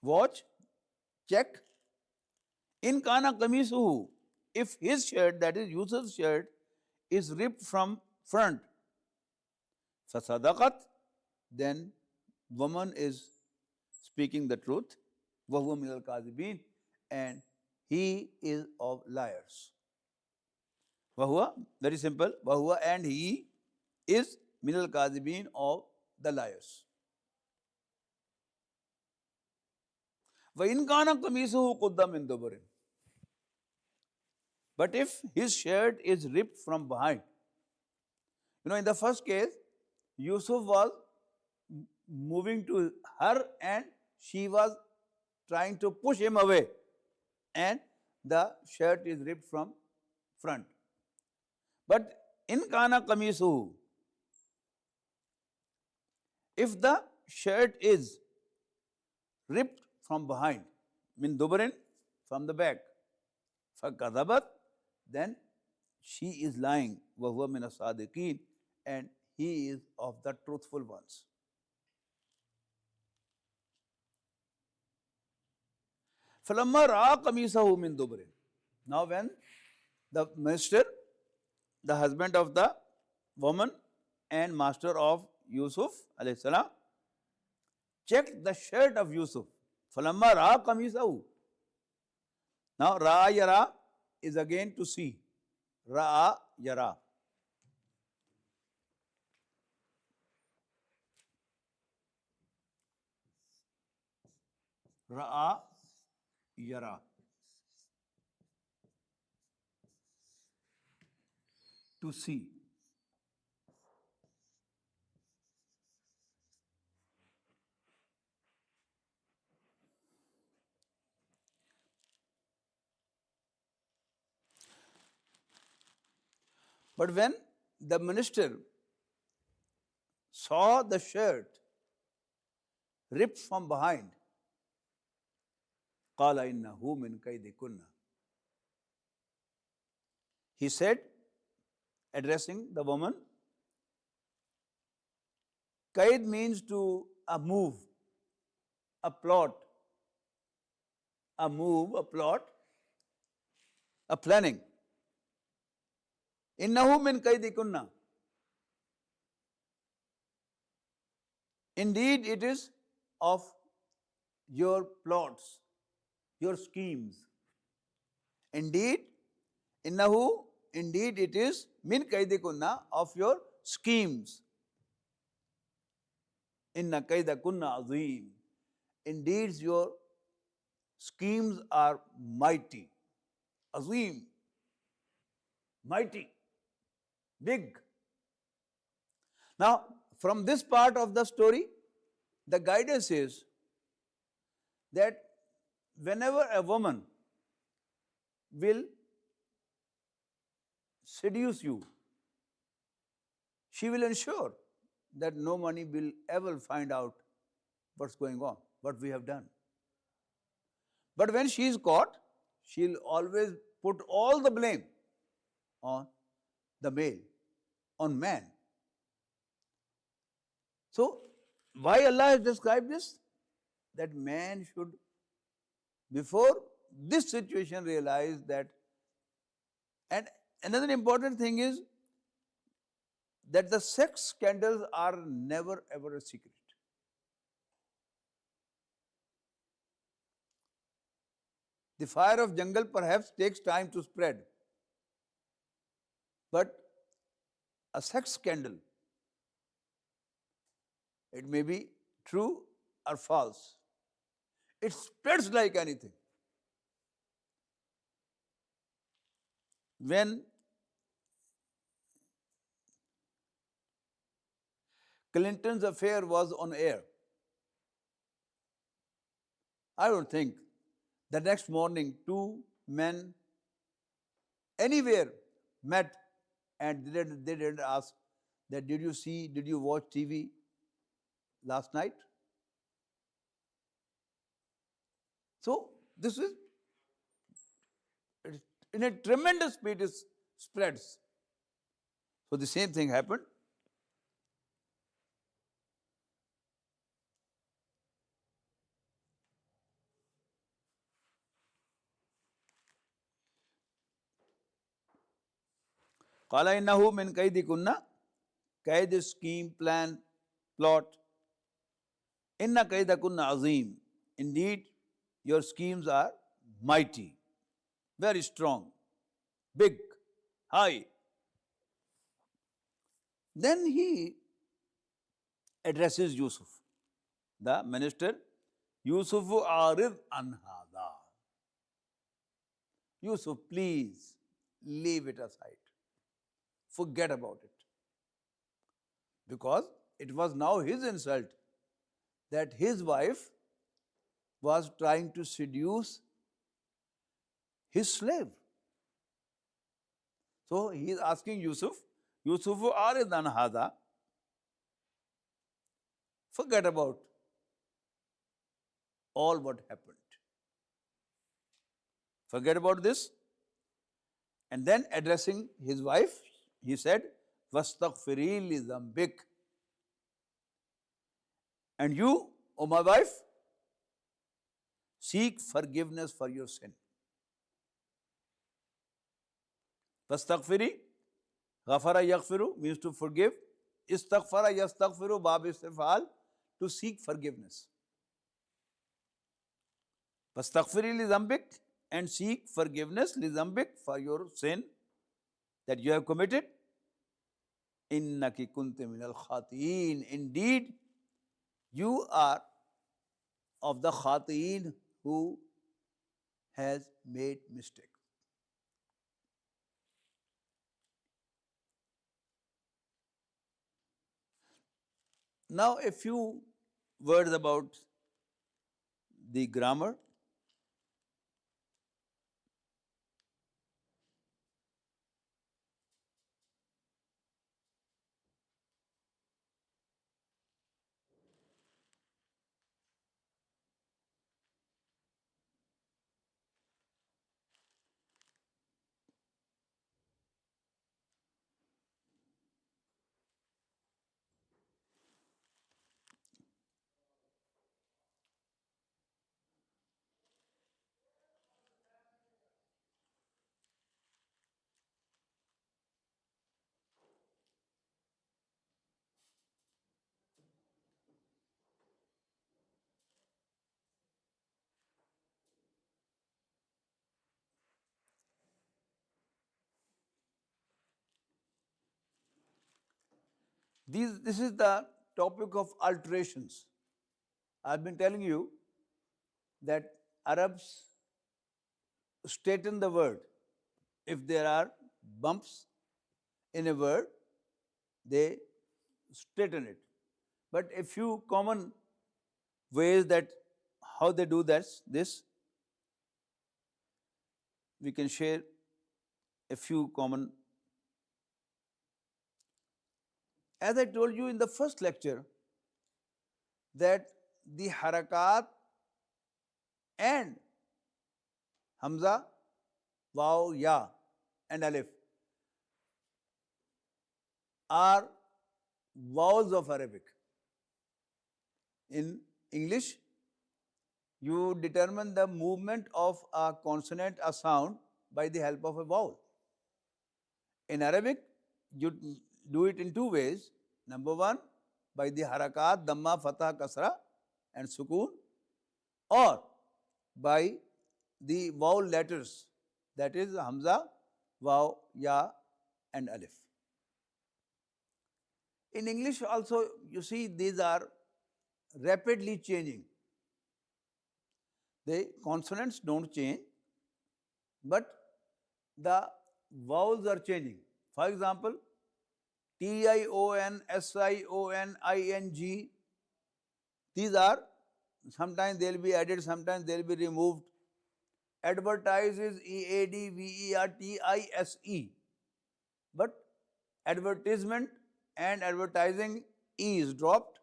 Watch, check. In kana kamisuhu, if his shirt, that is Yusuf's shirt, is ripped from front, fasadaqat, then woman is speaking the truth. Wahuwa min al-kadhibin, and he is of liars. Wahuwa, very simple. Wahuwa, and he is min al-kadhibin, of the liars. Wa in kana qamisuhu qudda min duburin. But if his shirt is ripped from behind, in the first case, Yusuf was moving to her and she was trying to push him away, and the shirt is ripped from front. But in kana qamisuhu, if the shirt is ripped from behind, min dubarin, from the back, fakadabat, then she is lying, wahuwa min as-sadiqin, and he is of the truthful ones. فَلَمَّا رَأَى قَمِيصَهُ مِن دُبُرٍ. Now when the minister, the husband of the woman and master of Yusuf alayhi salam, checked the shirt of Yusuf. فَلَمَّا رَأَى قَمِيصَهُ. Now ra'a yara is again to see. Ra'a yara. Ra'a yara. To see. But when the minister saw the shirt ripped from behind, قَالَ إِنَّهُ مِنْ كَيْدِكُنَّ. He said, addressing the woman, kaid means to a move, a plot, a move, a plot, a planning. إِنَّهُ مِنْ كَيْدِكُنَّ. Indeed, it is of your plots, your schemes. Indeed, innahu, indeed it is min kaidikunna, of your schemes. Inna kaidakunna azim. Indeed, your schemes are mighty. Azim, mighty, big. Now, from this part of the story, the guidance is that whenever a woman will seduce you, she will ensure that no money will ever find out what's going on, what we have done. But when she is caught, she'll always put all the blame on the male, on man. So, why Allah has described this? That man should, before this situation, realize that. And another important thing is that the sex scandals are never ever a secret. The fire of jungle perhaps takes time to spread, but a sex scandal, it may be true or false, it spreads like anything. When Clinton's affair was on air, I don't think the next morning two men anywhere met and they didn't ask that, did you watch TV last night? So this is, in a tremendous speed, it spreads. So the same thing happened. قال إنه من كيدكن, kaid, scheme, plan, plot. Inna kaidakunna azim. Indeed, your schemes are mighty, very strong, big, high. Then he addresses Yusuf, the minister. Yusufu arid an hada. Yusuf, please leave it aside. Forget about it. Because it was now his insult that his wife was trying to seduce his slave. So he is asking Yusuf, Yusufu arid an hada. Forget about all what happened. Forget about this. And then addressing his wife, he said, Vastaghfiri li zambik. And you, O my wife, seek forgiveness for your sin. Vastaghfiri, ghafara yaghfiru means to forgive. Istaghfara yastaghfiru, bab istifal, to seek forgiveness. Vastaghfiri li zambik, and seek forgiveness li zambik, for your sin that you have committed. Innaki kunti minal khatiin. Indeed, you are of the khatiin who has made mistake. Now a few words about the grammar. This is the topic of alterations. I've been telling you that Arabs straighten the word. If there are bumps in a word, they straighten it. But a few common ways that how they do this, we can share a few common. As I told you in the first lecture, that the harakat and hamza, waw, ya, and alif are vowels of Arabic. In English, you determine the movement of a consonant, a sound, by the help of a vowel. In Arabic, you do it in two ways. Number one, by the harakat, damma, fatha, kasra, and sukoon, or by the vowel letters, that is hamza, waw, ya, and alif. In English also, you see, these are rapidly changing. The consonants don't change, but the vowels are changing. For example, tion, sion, ing, these are, sometimes they'll be added, sometimes they'll be removed. Advertise is EADVERTISE, but advertisement and advertising E is dropped.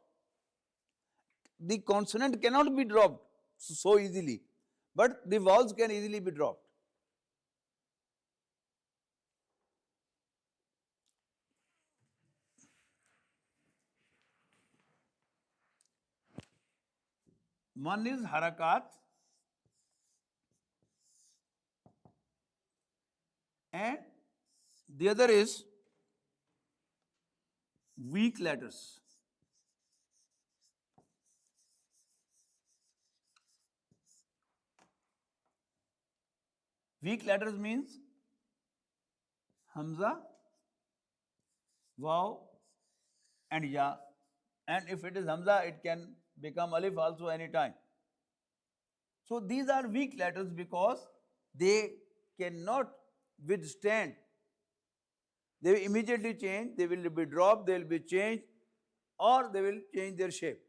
The consonant cannot be dropped so easily, but the vowels can easily be dropped. One is harakat and the other is weak letters. Weak letters means Hamza, Waw and Ya. And if it is Hamza, it can become Alif also anytime. So these are weak letters because they cannot withstand. They will immediately change, they will be dropped, they will be changed, or they will change their shape.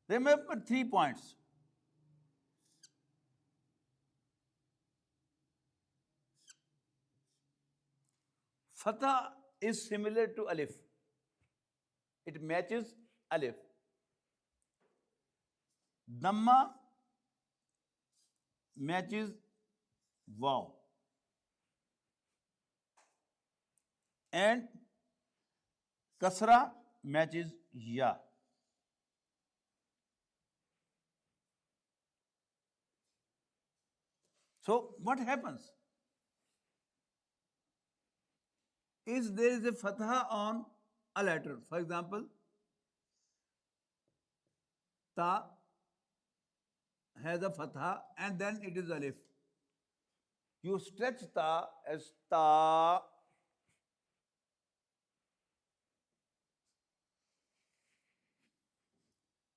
Remember 3 points. Fatha is similar to Alif. It matches Alif. Dhamma matches Waw. And Kasra matches Ya. So what happens is there is a fatha on a letter. For example, Ta has a fatha and then it is Alif. You stretch Ta as Ta.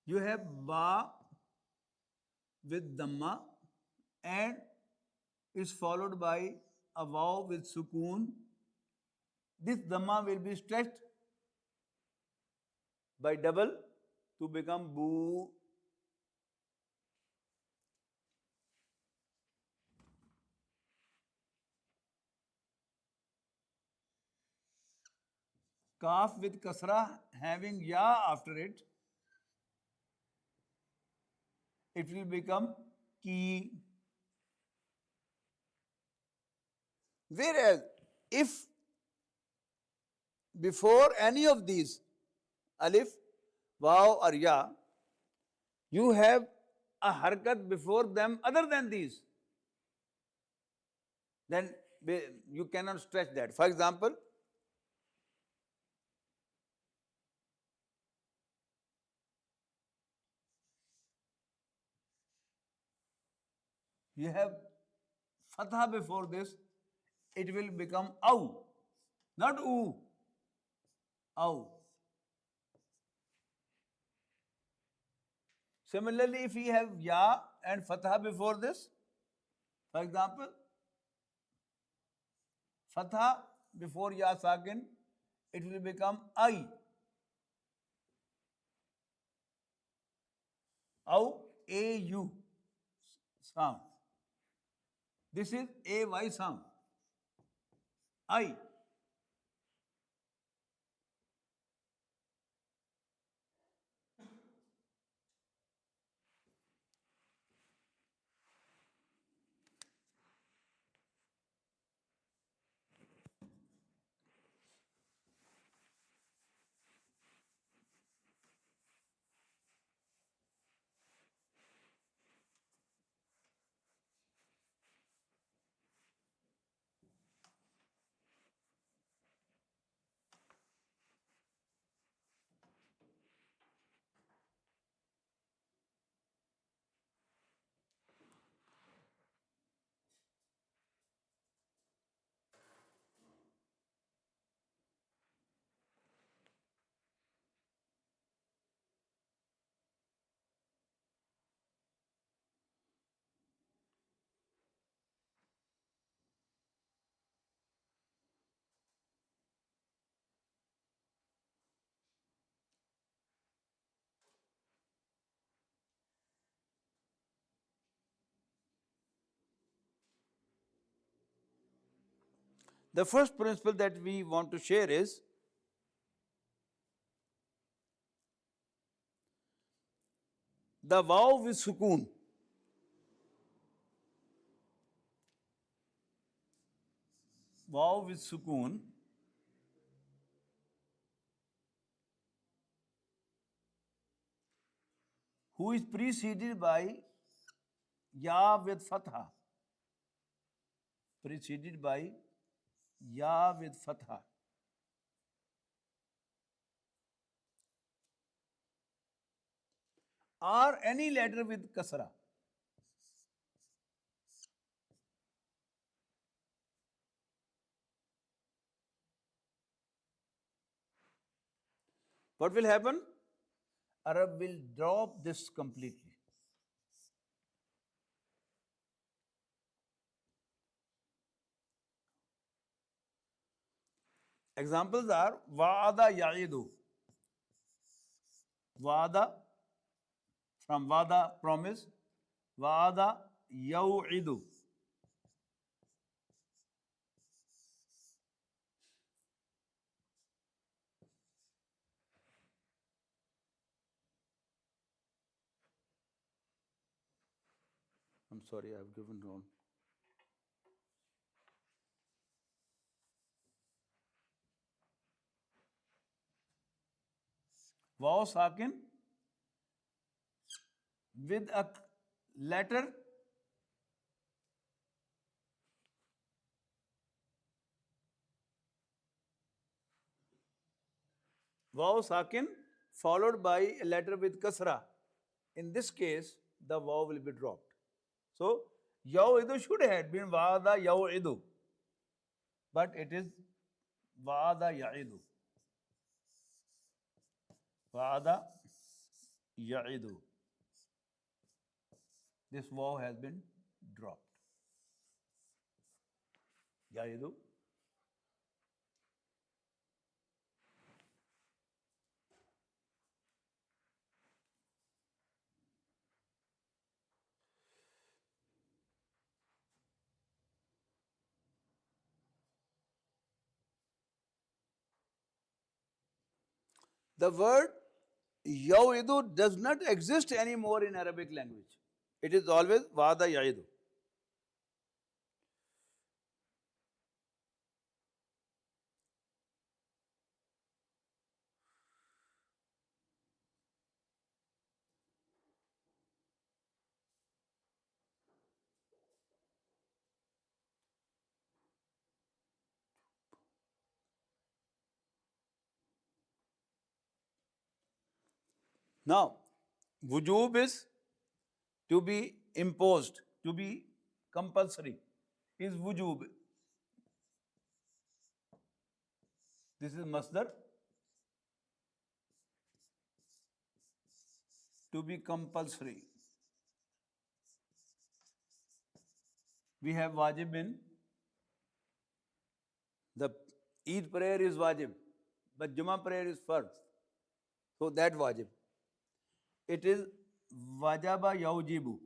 You have Ba with Dhamma and is followed by a Waw with Sukoon. This Dhamma will be stretched by double to become Boo. Kaf with Kasra having Ya after it, it will become Ki. Whereas if before any of these, Alif, Waw or Ya, you have a harkat before them other than these, then you cannot stretch that. For example, you have fatha before this, it will become Aw, not U, Aw. Similarly, if we have Ya and fatha before this, for example, fatha before Ya sakin, it will become I, Aw, A-U sound. This is A-Y sound, I. The first principle that we want to share is the Waw with Sukoon. Waw with Sukoon who is preceded by ya with fatha. Preceded by ya with fatha. Or any letter with kasra. What will happen? Arab will drop this completely. Examples are wa'ada ya'idu. Wa'ada, from wa'ada, promise. Wa'ada yaw'idu. I'm sorry, I've given wrong. Waw sakin with a letter waw sakin followed by a letter with kasra. In this case, the waw will be dropped. So, yawidu should have been wa'ada yawidu, but it is wa'ada ya'idu. Wa'ada ya'idu. This waw has been dropped. Ya'idu. The word yawidu does not exist anymore in Arabic language. It is always wa'ada ya'idu. Now, wujub is to be imposed, to be compulsory, is wujub. This is masdar, to be compulsory. We have wajib in the Eid prayer is wajib, but Jummah prayer is first. So that wajib. It is wajaba yaujibu.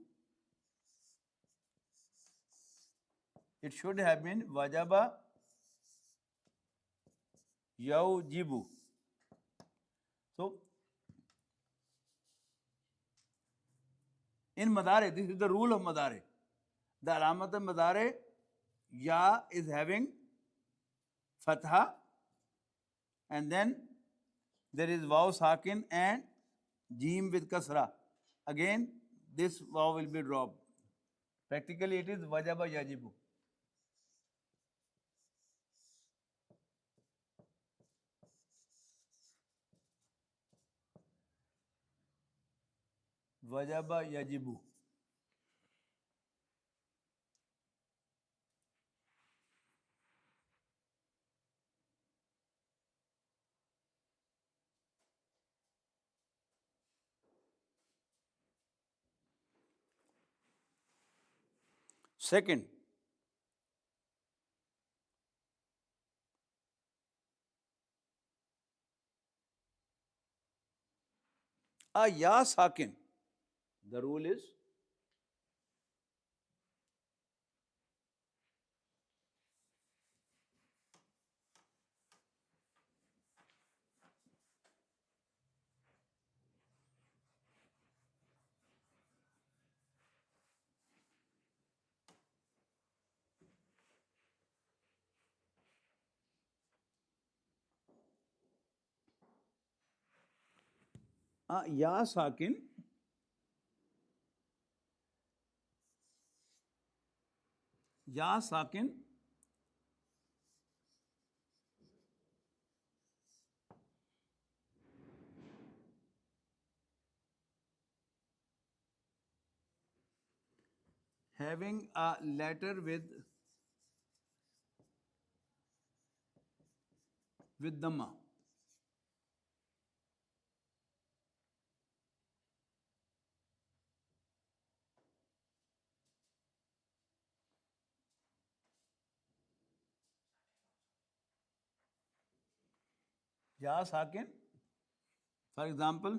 It should have been wajaba yaujibu. So in madare, this is the rule of madare. The alamat of madare, ya is having fatha, and then there is waw sakin and jim with kasra. Again, this waw will be dropped. Practically, it is wajaba yajibu. Wajaba yajibu. Second, a ya sakin. The rule is a ya sakin Ya sakin having a letter with dhamma. Ya sakin, for example,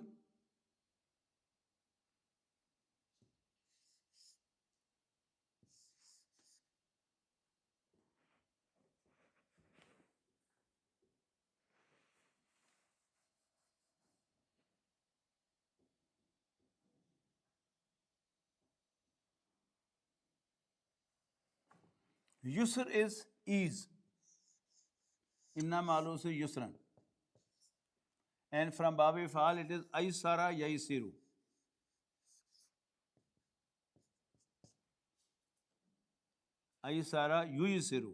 yusr is ease. Inna ma'lusu yusran. And from Babi Fal it is Aysara Yaisiru. Aysara Yuisiru.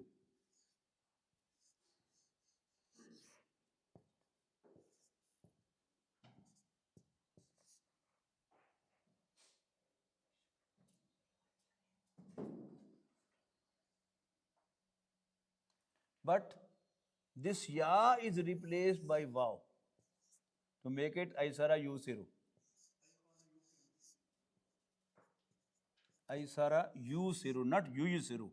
But this ya is replaced by waw to make it Aysara Yusiru. Aysara Yusiru, not Yuisiru.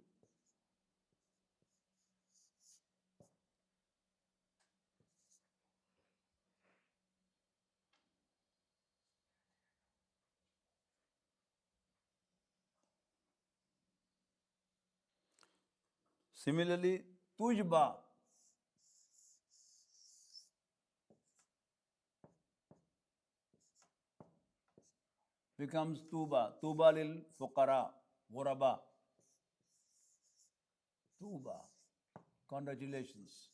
Similarly, Tujba becomes Tuba. Tuba lil Fuqara, Ghuraba. Tuba. Congratulations.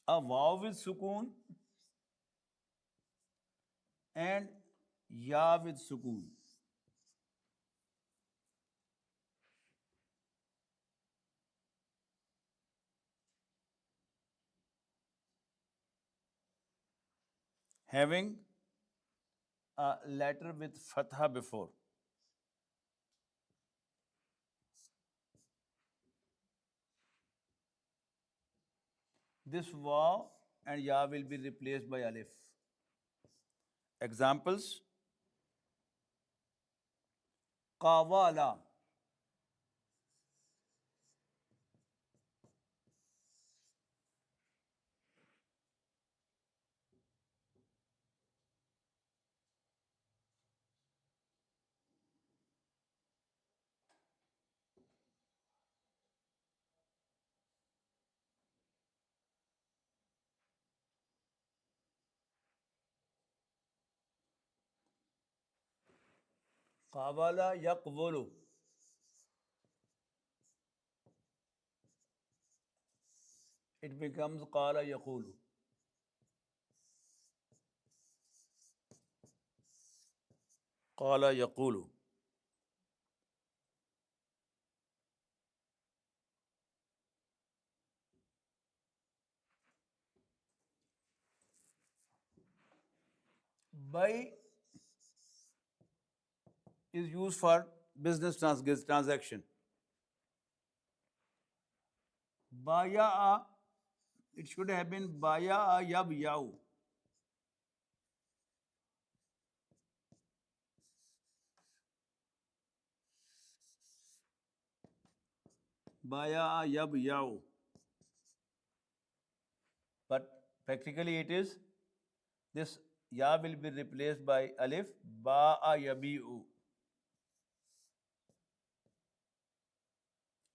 A waw with sukoon and ya with sukoon. Having a letter with fatha before. This waw and ya will be replaced by alif. Examples: Qawala, Qawala yaqbulu, it becomes Qala yaqulu. Qala yaqulu. By is used for business transaction. Baya'a, it should have been Baya'a yab yau. Baya'a yab yau. But practically it is this Ya will be replaced by alif. Ba'a yabi'u,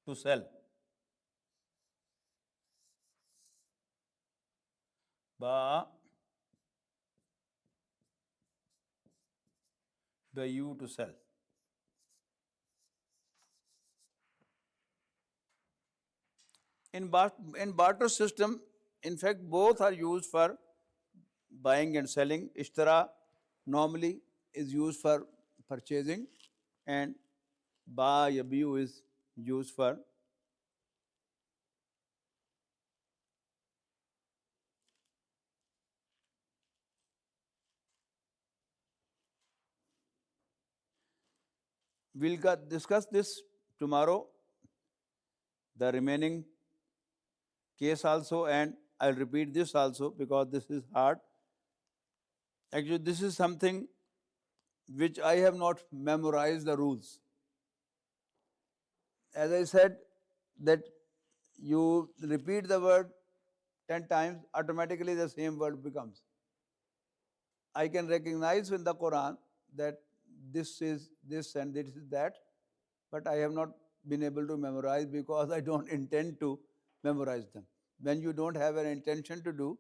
to sell. Ba'a bayu, to sell. In barter system, in fact, both are used for buying and selling. Ishtara normally is used for purchasing, and ba yabiu is used for discuss this tomorrow, the remaining case also, and I'll repeat this also because this is hard. Actually, this is something which I have not memorized the rules. As I said, that you repeat the word 10 times, automatically the same word becomes. I can recognize in the Quran that this is this and this is that, but I have not been able to memorize because I don't intend to memorize them. When you don't have an intention to do,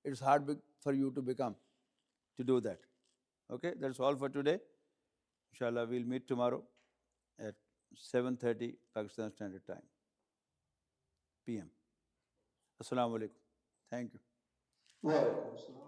it's hard for you to do that. Okay, that's all for today. Inshallah, we'll meet tomorrow at 7:30 Pakistan Standard Time, PM. Assalamu alaikum. Thank you. Wa alaikum assalam.